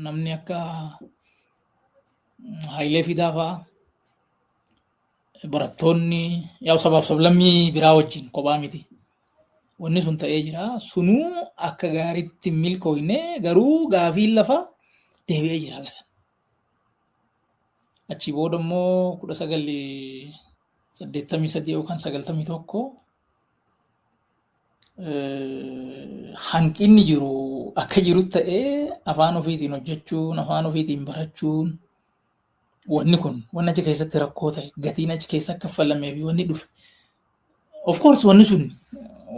namni akka Hayilee Fidaa fa'aa barattoonni yaa sabaaf sablammii biraa wajjin kophaa miti. Wanni sun ta'ee jira. Sunuu akka gaariitti milkooyne garuu gaafiin lafa deebi'ee jira gasan. Achi booda immoo 1983 yookaan 91 hanqinni jiru akka jiru ta'ee afaan ofiitiin hojjechuun, afaan ofiitiin barachuun wanni kun wanni achi keessatti rakkoo ta'e gatiin achi keessa akka kaffalamee fi wanni dhufe. Of course wanni sun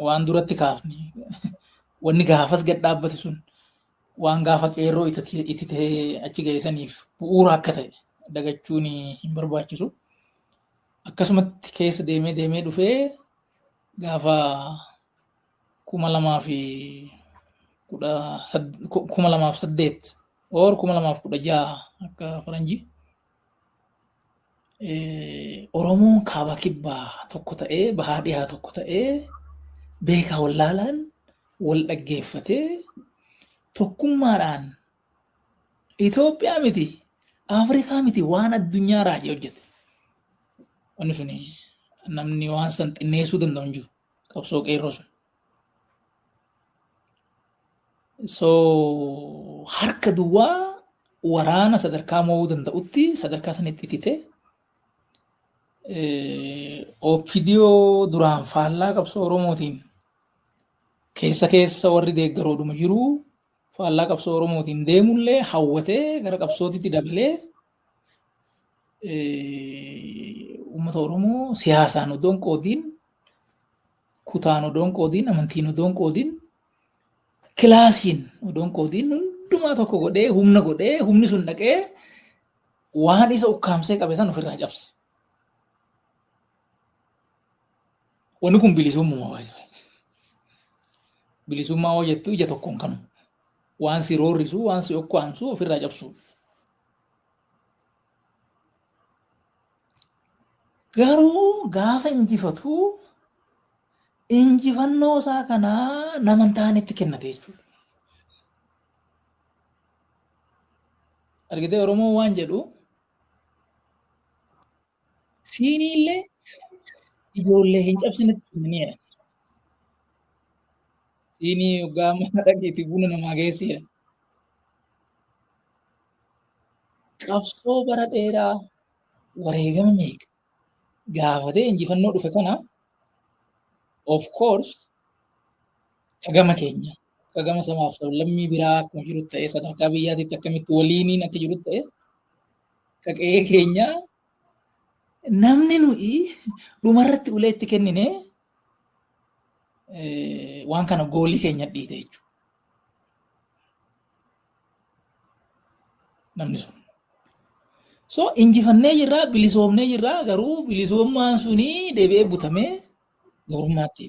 waan duratti kaafne wanni gaafas gad dhaabbate sun waan gaafa qeerroo itti ta'ee achi geessaniif bu'uura akka ta'e dagachuun hin barbaachisu. Akkasumatti keessa deemee dhufee gaafa 2008 or 2016 akka faranjii Oromoon kaaba kibbaa tokko ta'ee bahaa dhihaa tokko ta'ee beekaa wallaalaan wal dhaggeeffatee tokkummaadhaan Itoophiyaa miti Afrikaa miti waan addunyaa raajii hojjete. Wanni suni namni waan san xinneessuu danda'u hin jiru qabsoo qeerroo sun. So harka duwwaa waraana sadarkaa mo'uu danda'utti sadarkaa sanitti itite OPDO duraan faallaa qabsoo Oromootiin keessa warri deeggaroodhuma jiru faallaa qabsoo Oromootiin deemullee hawwatee gara qabsootitti dabalee uummata Oromoo siyaasaan odoon qoodiin kutaan odoon qoodiin amantiin odoon qoodiin kilaasiin odoon qoodiin hundumaa tokko godhee humni sun dhaqee waan isa ukkaamsee qabe san ofirraa cabse. Wanni kun bilisummaa waayee. Bilisummaa hoo jettu ija tokkoon kanu. Waan si roorrisu, waan si ukkaamsu ofirraa cabsu. Garuu gaafa injifatu injifannoo isaa kanaa nama hin taanetti kennate jechuudha. Argitee Oromoo waan jedhu siiniillee ijoollee hin cabsinetti kennaniidha. Siinii hoggaa mana dhageetti buna namaa geessiidha. Qabsoo bara dheeraa wareegama meeqa gaafatee injifannoo dhufe kana of course kagama keenya kagama samaaf lammii biraa akkuma jiru ta'ee sadarkaa biyyaatitti akkamitti waliiniin akka jiru ta'ee kaqee keenya namni nuyi dhumarratti ulee itti kennine waan kana goolii keenya dhiite jechuudha. Namni sun. So injifannee jirraa bilisoomnee jirraa garuu bilisoomaan suni deebi'ee butamee gabrummaatti.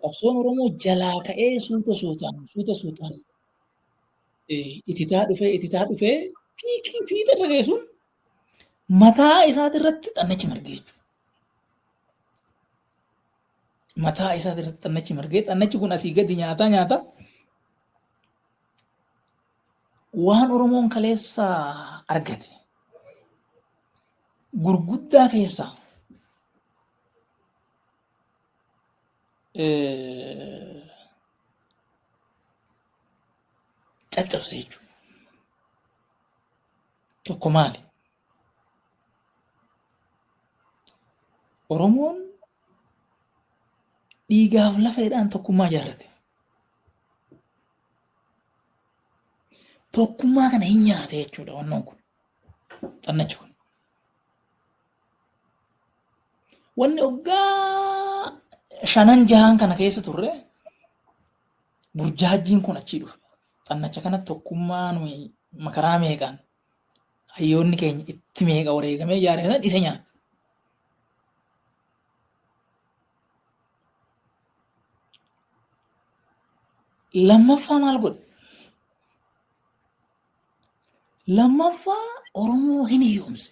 Qabsoon Oromoo jalaa ka'ee suuta suutaan ititaa dhufee fiixa dhagee sun mataa isaatirratti xannachi margee jechuudha. Mataa isaatirratti xannachi margee xannachi kun asii gadi nyaata. Waan Oromoon kaleessa argate gurguddaa keessaa caccabsee jechuudha. Tokko maali? Oromoon dhiigaaf lafeedhaan tokkummaa ijaarrate. Tokkummaa kana hin nyaate jechuudha wannoon kun. Xannachi kun. Wanni hoggaa 5-6 kana keessa turre burjaajjiin kun achii dhufe. Xannacha kana tokkummaa nuyi makaraa meeqaan hayyoonni keenya itti meeqa wareegamee ijaarratan isa nyaate. Lammaffaa maal godhe? Lammaffaa Oromoo hin hiyyoomse.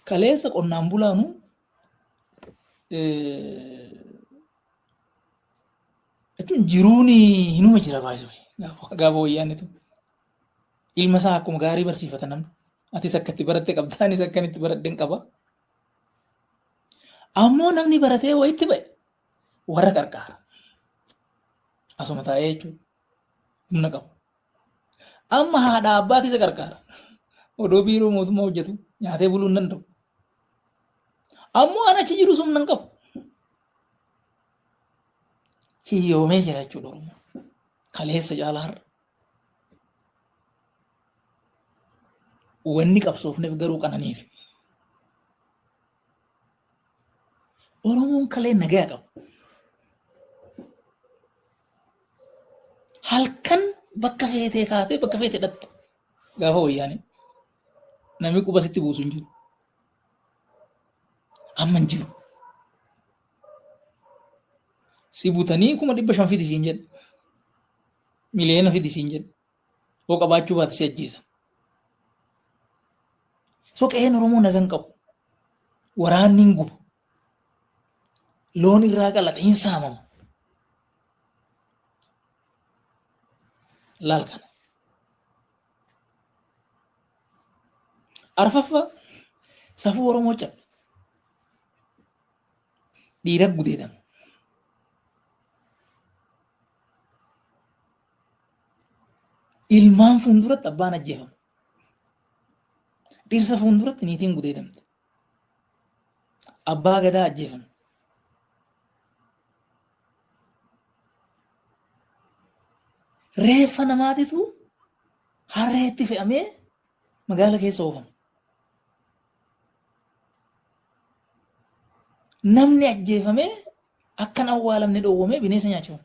Kaleessa qonnaan bulaanu jechuun jiruun hinuma jira baay'ee gaafa wayyaanni tu. Ilma isaa akkuma gaarii barsiifata namni. Atis akkatti baratte qabda anis akkanitti baradheen qaba. Ammoo namni baratee wayitti ba'e warra qarqaara. Asuma taa'ee jechuudha. Humna qabu. Amma haadha abbaati isa qarqaara. Odoo biiroo mootummaa hojjetu nyaatee buluu hin danda'u. Ammoo ana achi jiru humna hin qabu. Hiyyoomee jira jechuudha Oromoo. Kaleessa caalaa har'a. Wanni qabsoofneef garuu qananiif. Oromoon kalee nagaa qabu. Halkan bakka feetee kaatee bakka feetee dhatte gaafa wayyaane namni quba sitti buusu hin jiru. Amma hin jiru. Si butanii 500,000 fidi siin jedhe. Miliyoona fidi siin jedhe. Hoo qabaachuu baate si ajjeesan. So qe'een Oromoo nagaan qabu. Waraanni hin gubu. Loon irraa qalata hin saamama. Laal kana. Arfaffaa safuu Oromoo cabe. Dhiira gudeedama. Ilmaan fuulduratti abbaan ajjeefama. Dhirsa fuulduratti niitiin gudeedamte. Abbaa gadaa ajjeefama. Reeffa namaatitu harreetti fe'amee magaala keessa oofama. Namni ajjeefamee akkan awwaalamne dhoowwamee bineensa nyaachifama.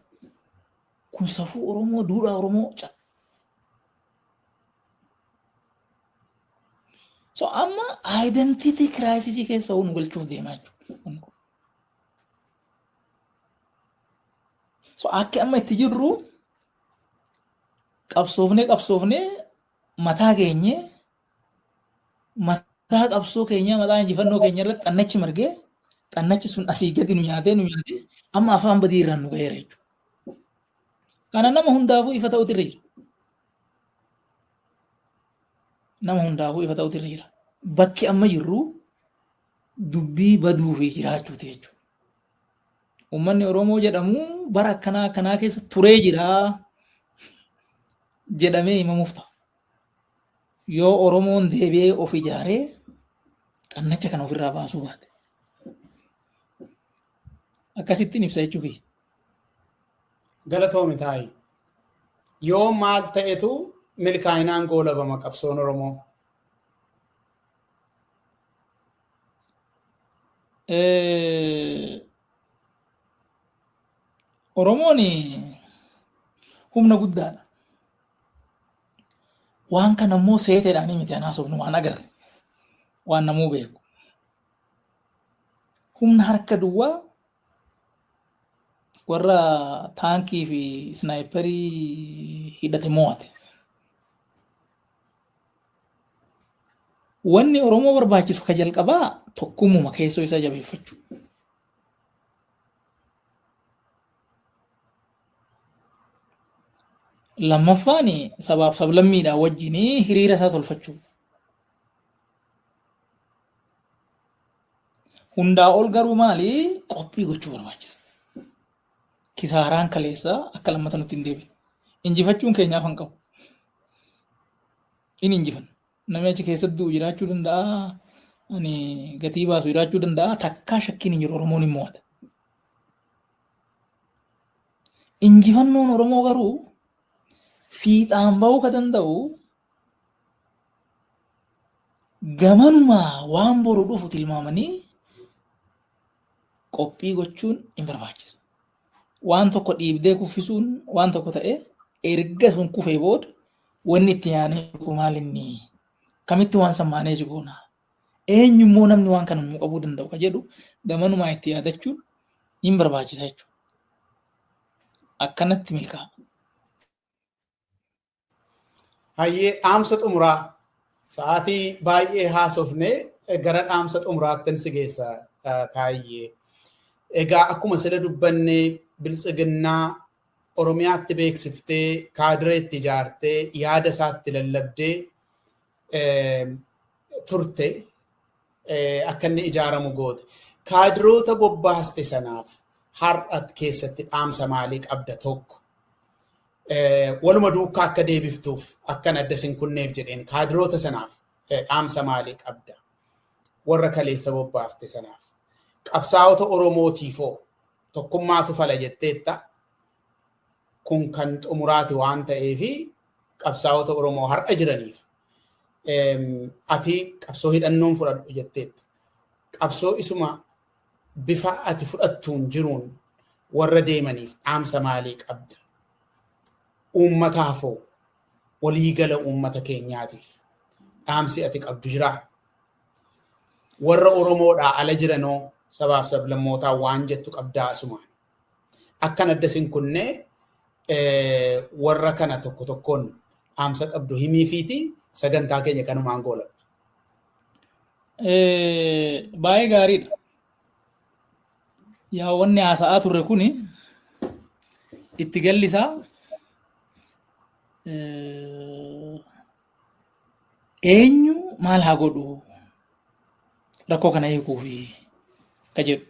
Kun safuu Oromoo, duudhaa Oromoo cabe. So amma identity crisis keessa nu galchuuf deemaa jechuudha. So akka amma itti jirru qabsoofnee mataa keenye mataa qabsoo keenya mataa injifannoo keenya irratti xannachi margee xannachi sun asii gadi nu nyaatee amma afaan badii irraan nu ga'eera jechuudha. Kana nama hundaafuu ifa ta'utu irra jira. Nama hundaafuu ifa ta'utu irra jira. Bakki amma jirru dubbii baduu fi jiraachuuti jechuudha. Uummanni Oromoo jedhamu bara akkanaa keessa turee jira jedhamee himamuuf ta'a. Yoo Oromoon deebi'ee of ijaaree xannacha kana ofirraa baasuu baate. Akkasittiin ibsa jechuufi. Galatoomi taa'i. Yoo maal ta'etu milkaa'inaan goolabama qabsoon Oromoo? Oromoon humna guddaadha. Waan kana immoo seeteedhaan miti anaa sobnu waan agarre. Waan namuu beeku. Humna harka duwwaa warra taankii fi snaayiparii hidhate mo'ate. Wanni Oromoo barbaachisu ka jalqabaa tokkummuma keessoo isaa jabeeffachuu. Lammaffaan sabaaf sablammiidhaan wajjin hiriira isaa tolfachuu. Hundaa ol garuu maali qophii gochuu barbaachisa. Kisaaraan kaleessaa akka lammata nutti hin deebiin. Injifachuun keenyaaf hin qabu. Inni injifan. Namni achi keessatti du'u jiraachuu danda'a. Gatii baasu jiraachuu danda'a. Takkaa shakkiin hin jiru Oromoon hin mo'ata. Injifannoon Oromoo garuu fiixaan bahuu ka danda'u gamanuma waan boru dhufu tilmaamanii qophii gochuun hin barbaachisu. Waan tokko dhiibdee kuffisuun waan tokko ta'e erga sun kufee booda wanni itti yaanee maal inni kamitti waan sammaanee jigoona eenyummoo namni waan kana nu qabuu danda'u ka jedhu gamanumaa itti yaadachuun hin barbaachisa jechuudha. Akkanatti milkaa'a. Hayyee dhaamsa xumuraa sa'aatii baay'ee haasofnee gara dhaamsa xumuraatti si geessa taayyee. Egaa akkuma sila dubbanne biltsiginnaa Oromiyaatti beeksiftee kaadireetti ijaartee yaada isaatti lallabdee turte akka inni ijaaramu goote. Kaadiroota bobbaaste sanaaf har'at keessatti dhaamsa maalii qabda tokko? Waluma duukaa akka deebiftuuf akkan adda sin kunneef jedheen kaadiroota sanaaf dhaamsa maalii qabda? Warra kaleessa bobbaafte sanaaf. Qabsaa'ota Oromootiifoo tokkummaatu fala jetteetta. Kun kan xumuraati waan ta'eefi qabsaa'ota Oromoo har'a jiraniif ati qabsoo hidhannoon fudhadhu jetteetta. Qabsoo isuma bifa ati fudhattuun jiruun warra deemaniif dhaamsa maalii qabda? Uummataafoo waliigala uummata keenyaatiif dhaamsi ati qabdu jiraa? Warra Oromoodhaa ala jiranoo sabaaf sablammootaa waan jettu qabdaa asumaan. Akkan adda sin kunnee warra kana tokko tokkoon dhaamsa qabdu himiifiiti sagantaa keenya kanumaan goola. Baay'ee gaariidha. Yaa wanni haasa'aa turre kuni itti gallisaa eenyu maal haa godhu rakkoo kana hiikuufi ka jedhu.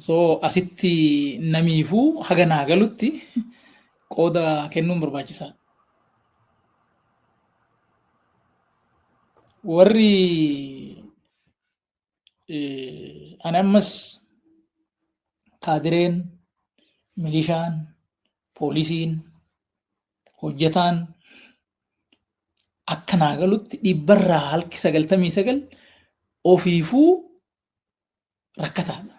So asitti namiifuu haga naa galutti qooda kennuun barbaachisaadha. Warri ani ammas kaadireen, milishaan, poolisiin, hojjetaan akka naa galutti dhibbarraa harki 99 ofiifuu rakkataadha.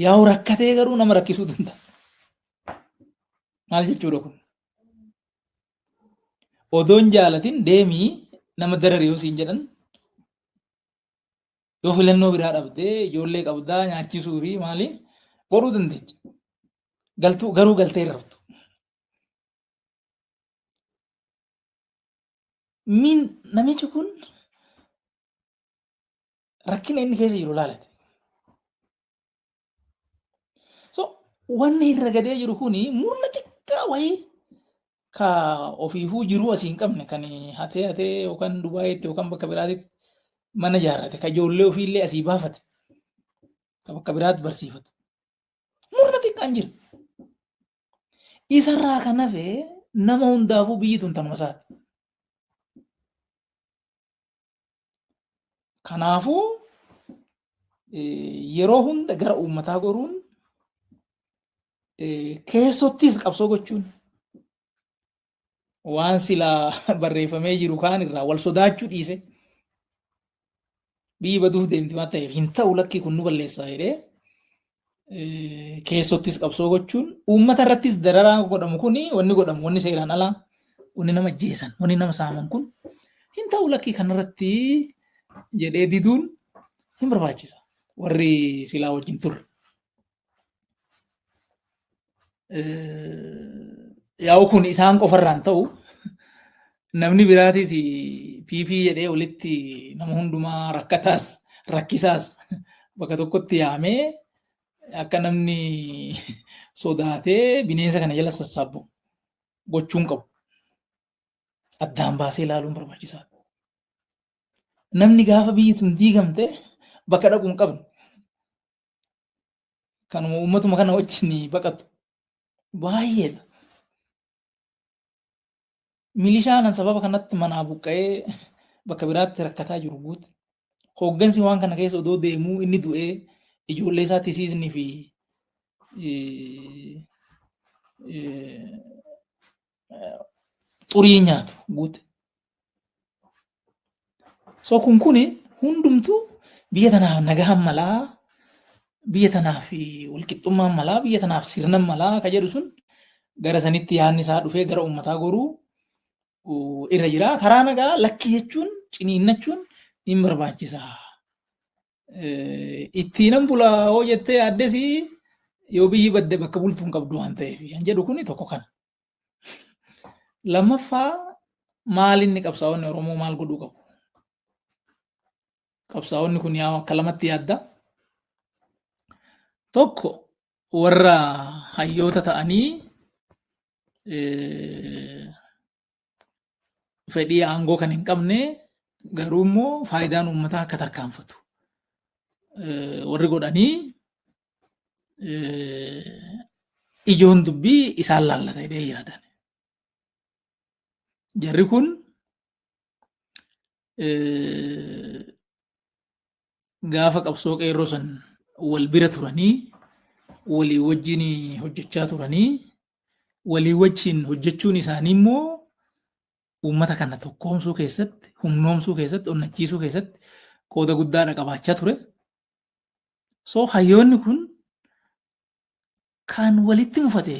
Yaa rakkatee garuu nama rakkisuu danda'a. Maal jechuudha kun? Odoon jaalatin deemii nama darare yoo siin jedhan yoo filannoo biraa dhabdee ijoollee qabdaa nyaachisuu fi maali godhuu dandeecha. Garuu galtee raftu. Namichi kun rakkina inni keessa jiru laalate. So wanni irra gadee jiru kuni murna xiqqaa wayii ka ofiifuu jiruu asii hin qabne kan hatee yookaan Dubaayitti yookaan bakka biraatitti mana ijaarrate ka ijoollee ofiillee asii baafate ka bakka biraatti barsiifatu. Murna xiqqaan jira. Isarraa kan hafe nama hundaafuu biyyi tun tanuma isaati. Kanaafuu yeroo hunda gara uummataa goruun keessottis qabsoo gochuun waan silaa barreeffamee jiru kaan irraa wal sodaachuu dhiise biyyi baduuf deemti waan ta'eef hin ta'u lakkii kun nu balleessaa jedhee keessottis qabsoo gochuun uummata irrattis dararaa godhamu kuni wanni godhamu wanni seeraan alaa wanni nama ajjeesan wanni nama saaman kun hin ta'u lakkii kanarratti jedhee diduun hin barbaachisa warri silaa wajjin turre. Yaa'u kun isaan qofarraan ta'u namni biraatis PP jedhee walitti nama hundumaa rakkataas rakkisaas bakka tokkotti yaamee akka namni sodaatee bineensa kana jala sassaabu gochuun qabu. Addaan baasee ilaaluun barbaachisaadha. Namni gaafa biyyi tun diigamte bakka dhaquu hin qabne. Kanuma uummatuma kana wajjin baqatu. Baay'eedha. Milishaan sababa kanatti manaa buqqa'ee bakka biraatti rakkataa jiru guute. Hooggansi waan kana keessa odoo deemuu inni du'ee ijoollee isaa tisiisnii fi xurii nyaatu guute. So kun hundumtuu biyya tanaaf nagaan malaa, biyya tanaaf walqixxummaan malaa, biyya tanaaf sirnan malaa ka jedhu sun gara sanitti yaadni isaa dhufee gara uummataa goruu irra jira. Karaa nagaa lakkii jechuun ciniinnachuun hin barbaachisa. Ittiinan bulaa hoo jettee addes yoo biyyi badde bakka bultuun qabdu waan ta'eef kan jedhu kun tokko kana. Lammaffaa maal inni qabsaa'onni Oromoo maal godhuu qabu? qabsaa'onni kun yaa akka lamatti yaadda. Tokko warra hayyoota ta'anii fedhii aangoo kan hin qabne garuu immoo faayidaan uummataa akka tarkaanfatu warri godhanii ijoon dubbii isaan laallata jedhee yaadan. Jarri kun gaafa qabsoo qeerroo san wal bira turanii walii wajjin hojjechaa turanii walii wajjin hojjechuun isaanii immoo uummata kana tokkoomsuu keessatti, humnoomsuu keessatti, onnachiisuu keessatti qooda guddaadha qabaachaa ture. So hayyoonni kun kan walitti mufate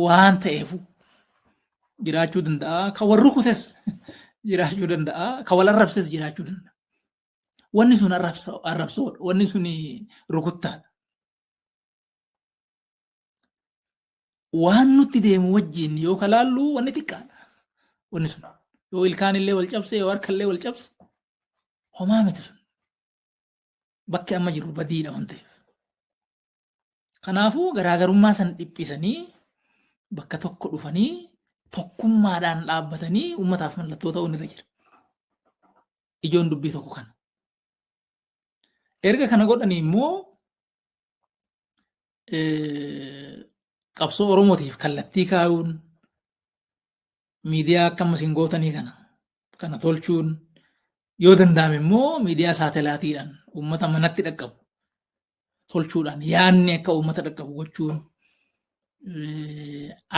waan ta'eef jiraachuu danda'a. Kan wal rukutes jiraachuu danda'a. Kan wal arrabses jiraachuu danda'a. Wanni sun arrabsoodha. Wanni sun rukuttaadha. Waan nutti deemu wajjin yoo kalaallu wanni xiqqaadha. Wanni sun yoo ilkaan illee wal cabse yoo harka illee wal cabse homaa miti sun. Bakki amma jiru badiidha waan ta'eef. Kanaafuu garaagarummaa san dhiphisanii bakka tokko dhufanii tokkummaadhaan dhaabbatanii uummataaf mallattoo ta'uun irra jira. Ijoon dubbii tokko kana. Erga kana godhanii immoo qabsoo Oromootiif kallattii kaa'uun miidiyaa akka ammas hin gootanii kana tolchuun yoo danda'ame immoo miidiyaa saatalaatiidhaan uummata manatti dhaqqabu tolchuudhaan yaadni akka uummata dhaqqabu gochuun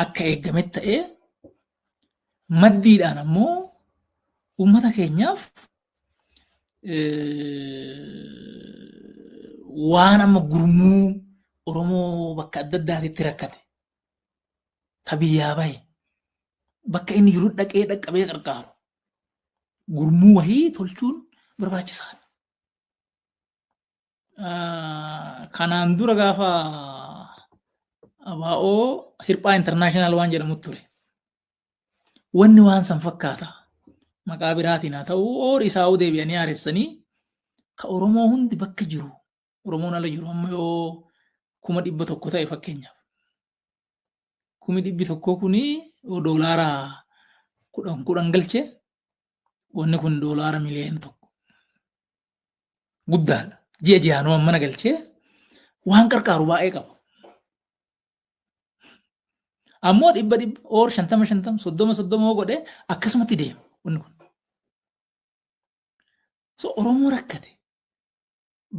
akka eegametti ta'ee maddiidhaan ammoo uummata keenyaaf waan amma gurmuu Oromoo bakka adda addaatitti rakkate ka biyyaa bahe bakka inni jiru dhaqee dhaqqabee qarqaaru gurmuu wahii tolchuun barbaachisaadha. Kanaan dura gaafa abaa'oo hirphaa intarnaashinaal waan jedhamu ture. Wanni waan san fakkaata maqaa biraatiin haa ta'u oor isaa deebi'anii haaressanii ka Oromoo hundi bakka jiru Oromoon ala jiru amma yoo 100,000 ta'e fakkeenyaaf 100,000 kuni doolaara 10 galchee wanni kun doolaara miliyoona 1 guddaadha. Ji'a ji'aanoo mana galchee waan qarqaaru baay'ee qaba. Ammoo 100 or 50 30 godhe akkasumatti deema wanni kun. So Oromoo rakkate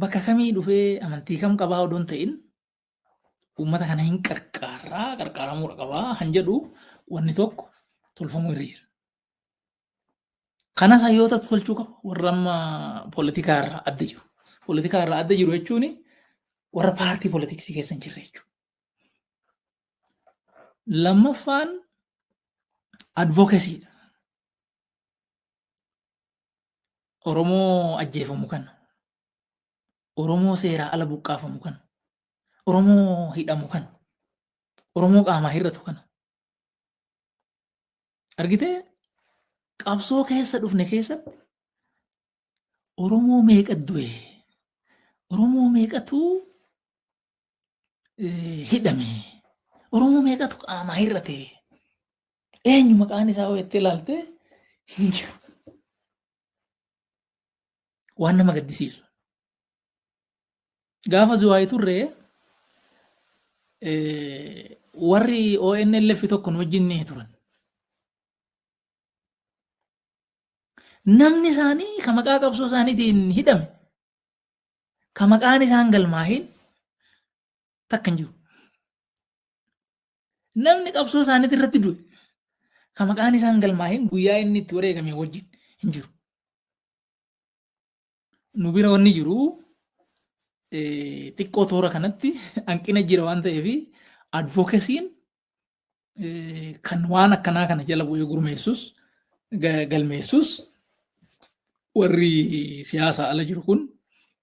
bakka kamii dhufee amantii kam qabaa odoon ta'in uummata kana hin qarqaaramuudha qabaa han jedhu wanni tokko tolfamuu irra jira. Kanas hayyoota tolchuu qaba warra amma poolitikaa irraa adda jiru. Poolitikaa irraa adda jiru jechuun warra paartii poolitiksii keessa hin jirre jechuudha. Lammaffaan advookasiidha. Oromoo ajjeefamu kana. Oromoo seeraa ala buqqaafamu kana. Oromoo hidhamu kana. Oromoo qaamaa hir'atu kana. Argitee qabsoo keessa dhufne keessatti Oromoo meeqa du'e? Oromoo meeqatu hidhame? Oromoo meeqatu qaamaa hir'ate? Eenyu maqaan isaa hoo jettee ilaalte hin jiru. Waan nama gaddisiisu. Gaafa Zuwaayii turre warri ONLF tokko nu wajjin ni turan. Namni isaanii ka maqaa qabsoo isaaniitiin hidhame ka maqaan isaan galmaahin takka hin jiru. Namni qabsoo isaaniitti irratti du'e ka maqaan isaan galmaahin guyyaa inni itti wareegame wajjin hin jiru. Nu bira wanni jiru xiqqoo toora kanatti hanqina jira waan ta'eef advookasiin kan waan akkanaa kana jala bu'ee gurmeessus galmeessus warri siyaasa ala jiru kun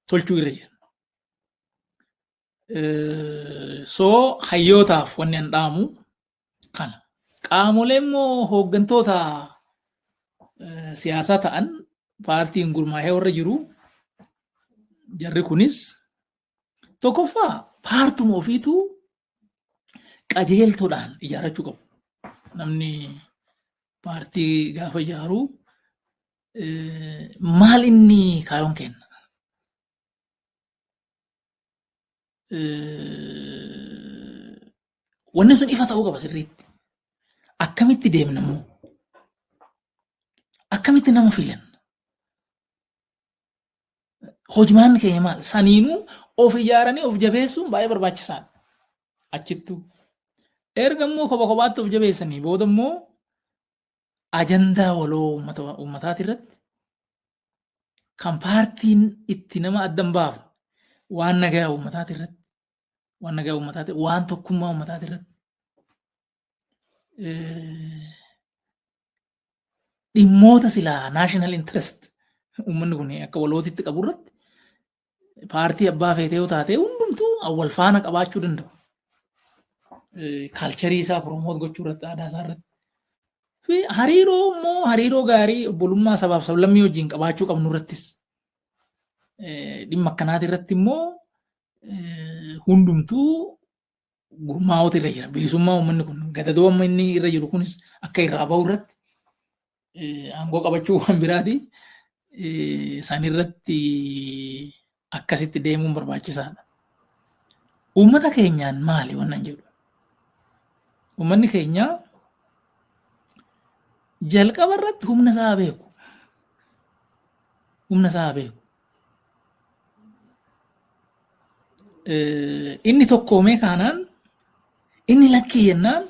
tolchuu irra jira. Soo hayyootaaf wanni an dhaamu kana. Qaamolee immoo hooggantoota siyaasaa ta'an paartiin gurmaa'ee warra jiru Jarri kunis tokkoffaa paartuma ofiitu qajeeltoodhaan ijaarrachuu qabu. Namni paartii gaafa ijaaru maal inni kaayoon kenna? Wanni sun ifa ta'uu qaba sirriitti. Akkamitti deemna immoo? Akkamitti nama filan? Hojimaan keenya maal? Saniinuu of ijaaranii of jabeessuun baay'ee barbaachisaadha. Achittuu. Erga immoo kopha kophaatti of jabeessanii booda immoo ajandaa waloo uummataati irratti kan paartiin itti nama addan baafu waan nagaa uummataati irratti waan tokkummaa uummataati irratti dhimmoota silaa national interest uummanni kun akka walootitti qabu irratti paartii abbaa feetee yoo taate hundumtuu awwal faana qabaachuu danda'u. Kaalcharii isaa promoot gochuu irratti aadaa isaa irratti. Hariiroo immoo hariiroo gaarii obbolummaa sabaaf sablammii wajjin qabaachuu qabnu irrattis dhimma akkanaati irratti immoo hundumtuu gurmaa'ota irra jira. Bilisummaa uummanni kun gadadoo amma inni irra jiru kunis akka irraa bahu irratti aangoo qabachuu waan biraati. San irratti akkasitti deemuun barbaachisaadha. Uummata keenyaan maali wannan jedhu? Uummanni keenya jalqaba irratti humna isaa beeku. Inni tokkoomee kaanaan inni lakkii jennaan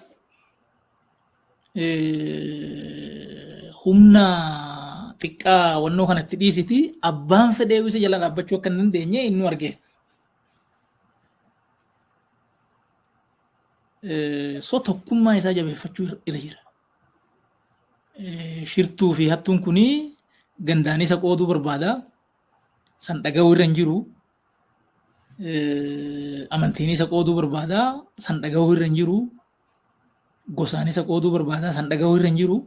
humna xiqqaa wannoo kanatti dhiisiti abbaan fedhee isa jala dhaabbachuu akka hin dandeenye inni argee. So tokkummaa isaa jabeeffachuu irra jira. Shirtuu fi hattuun kunii gandaan isa qooduu barbaada. San dhaga'uu irra hin jiru. Amantiin isa qooduu barbaada. San dhaga'uu irra hin jiru. Gosaan isa qooduu barbaada. San dhaga'uu irra hin jiru.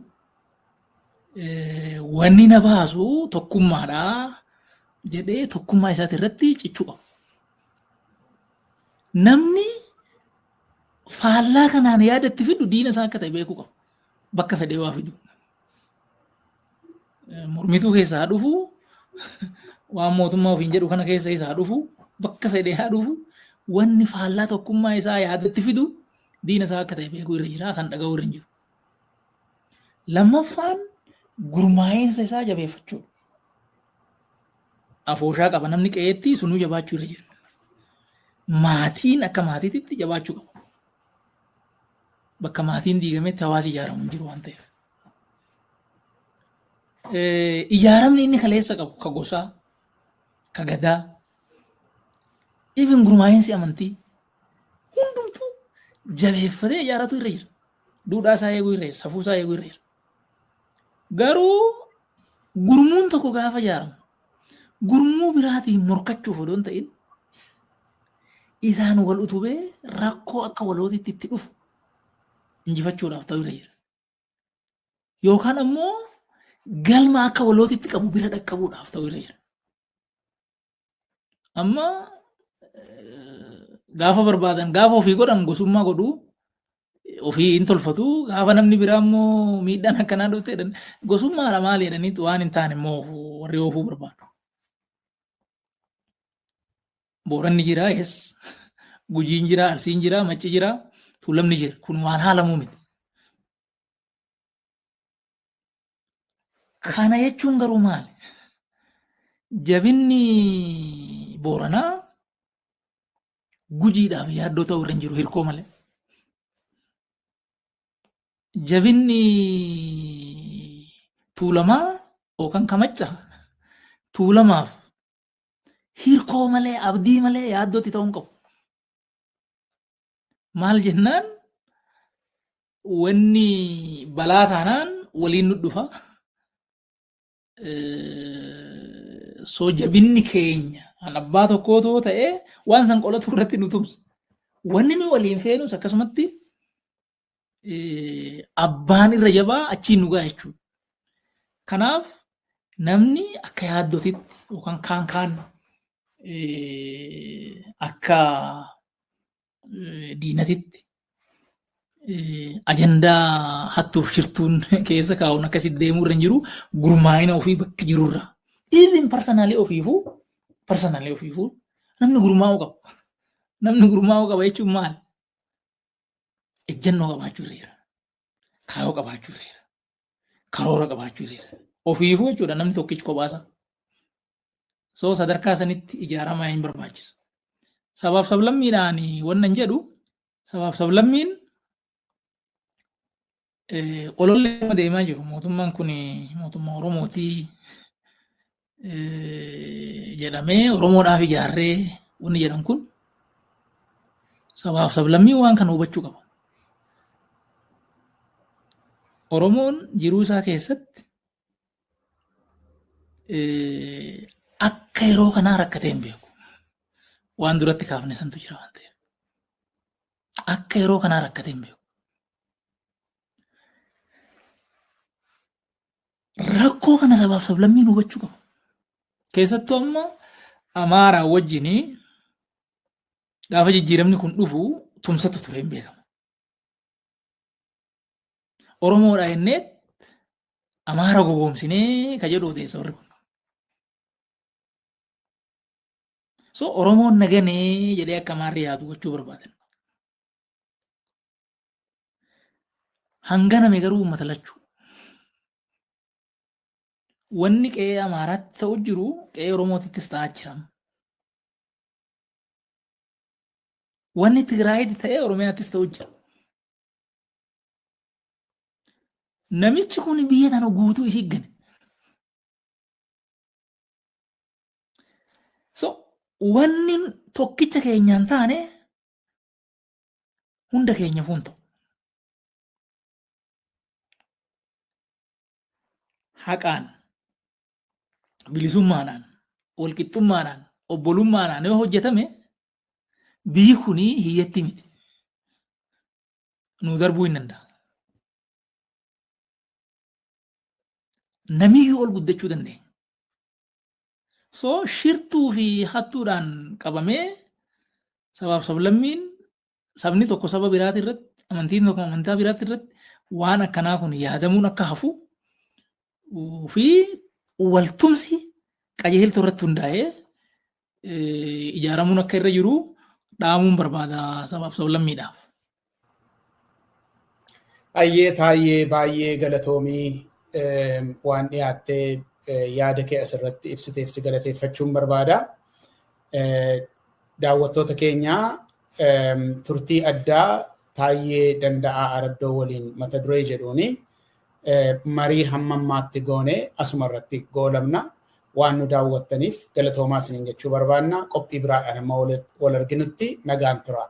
Wanni na baasu tokkummaadha jedhee tokkummaa isaati irratti cichuu qaba. Namni faallaa kanaan yaadatti fidu diina isaa akka ta'e beekuu qaba. Bakka fedhee waa fidu. Mormituu keessaa haa dhufu, waan mootummaa ofiin jedhu kana keessa isaa haa dhufu, bakka fedhee haa dhufu, wanni faallaa tokkummaa isaa yaadatti fidu diina isaa akka ta'e beekuu irra jira. San dhaga'uu irra hin jiru. Lammaffaan gurmaa'insa isaa jabeeffachuudha. Afooshaa qaba namni qe'eetti sunuu jabaachuu irra jira. Maatiin akka maatiitti jabaachuu qaba. Bakka maatiin diigametti hawaasi ijaaramu hin jiru waan ta'eef. Ijaaramni inni kaleessa qabu ka gosaa, ka gadaa, even gurmaa'insi amantii hundumtuu jabeeffatee ijaaratu irra jira. Duudhaa isaa eeguu irra jira, safuu isaa eeguu irra jira. Garuu gurmuun tokko gaafa ijaaramu gurmuu biraatiin morkachuuf odoo hin ta'in isaan wal utubee rakkoo akka walootitti itti dhufu injifachuudhaaf ta'uu irra jira. Yookaan ammoo galma akka walootitti qabu bira dhaqqabuudhaaf ta'uu irra jira. Amma gaafa barbaadan gaafa ofii godhan gosummaa godhuu ofii hin tolfatu gaafa namni biraa immoo miidhaan akkanaa dhufte jedhan gosummaadha maali jedhaniitu waan hin taane immoo warri oofuu barbaadu. Booranni jira, yes. Gujiin jira, Arsiin jira, Macci jira, Tuulamni jira. Kun waan haalamuu miti. Kana jechuun garuu maali? Jabinni Booranaa Gujiidhaaf yaaddoo ta'uu irra hin jiru hirkoo malee. Jabinni Tuulamaa yookaan Kamacca Tuulamaaf hirkoo malee abdii malee yaaddootti ta'uu hin qabu. Maal jennaan wanni balaa taanaan waliin nu dhufa. So jabinni keenya an abbaa tokkoo too ta'ee waan san qolatu irratti nu tumsa. Wanni nu waliin feenus akkasumatti abbaan irra jabaa achiin nu ga'a jechuudha. Kanaaf namni akka yaaddootitti yookaan kaan akka diinatitti ajandaa hattuuf shirtuun keessa kaa'uun akkasitti deemuu irra hin jiru gurmaa'ina ofii bakka jirurra. Even personally ofiifuu namni gurmaa'uu qaba. Namni gurmaa'uu qaba jechuun maal? Ejjennoo qabaachuu irra kaayoo qabaachuu irra karoora qabaachuu irra ofiifuu jechuudha namni tokkichi kophaasa. So sadarkaa sanitti ijaaramaa hin barbaachisu. Sabaaf sablammiidhaan wannan jedhu sabaaf sablammiin olollee deemaa jiru. Mootummaan kun mootummaa Oromootii jedhamee Oromoodhaaf ijaarree wanni jedhan kun sabaaf sablammii waan kana hubachuu qaba. Oromoon jiruu isaa keessatti akka yeroo kanaa rakkatee hin beeku. Waan duratti kaafne santu jira waan ta'eef. Akka yeroo kanaa rakkatee hin beeku. Rakkoo kana sabaaf sablammiin hubachuu qabu. Keessattuu amma Amaaraa wajjin gaafa jijjiiramni kun dhufu tumsatu ture hin beekamu. Oromoodhaa jennee Amaara gogoomsinee ka jedhu odeessa warri kun. So Oromoon naganee jedhee akka Amaarri yaadu gochuu barbaadan. Hanganame garuu uummata lachuu. Wanni qe'ee Amaaraatti ta'u jiru qe'ee Oromootittis ta'aa jira. Wanni Tigraayitti ta'ee Oromiyaattis ta'u jira. Namichi kun biyya tana guutuu isii gane. So wanni tokkicha keenyaan taane hunda keenya fuun ta'u. Haqaan, bilisummaadhaan, walqixxummaadhaan, obbolummaadhaan yoo hojjetame biyyi kuni hiyyatti miti. Nu darbuu hin danda'a. Namiyyuu ol guddachuu dandeenya. So shirtuu fi hattuudhaan qabamee sabaaf sablammiin sabni tokko saba biraati irratti amantiin tokko amantaa biraati irratti waan akkanaa kun yaadamuun akka hafu fi waltumsi qajeeltoo irratti hundaa'ee ijaaramuun akka irra jiru dhaamuun barbaada sabaaf sablammiidhaaf. Ayyee taayyee baay'ee galatoomii waan dhiyaattee yaada kee asirratti ibsiteef si galateeffachuun barbaada. Daawwattoota keenyaa turtii addaa Taayyee Danda'aa Araddoo waliin mata duree jedhuuni marii hamma ammaatti goone asuma irratti goolabna. Waan nu daawwattaniif galatoomaa isiniin jechuu barbaanna. Qophii biraadhaan amma wal arginutti nagaan turaa.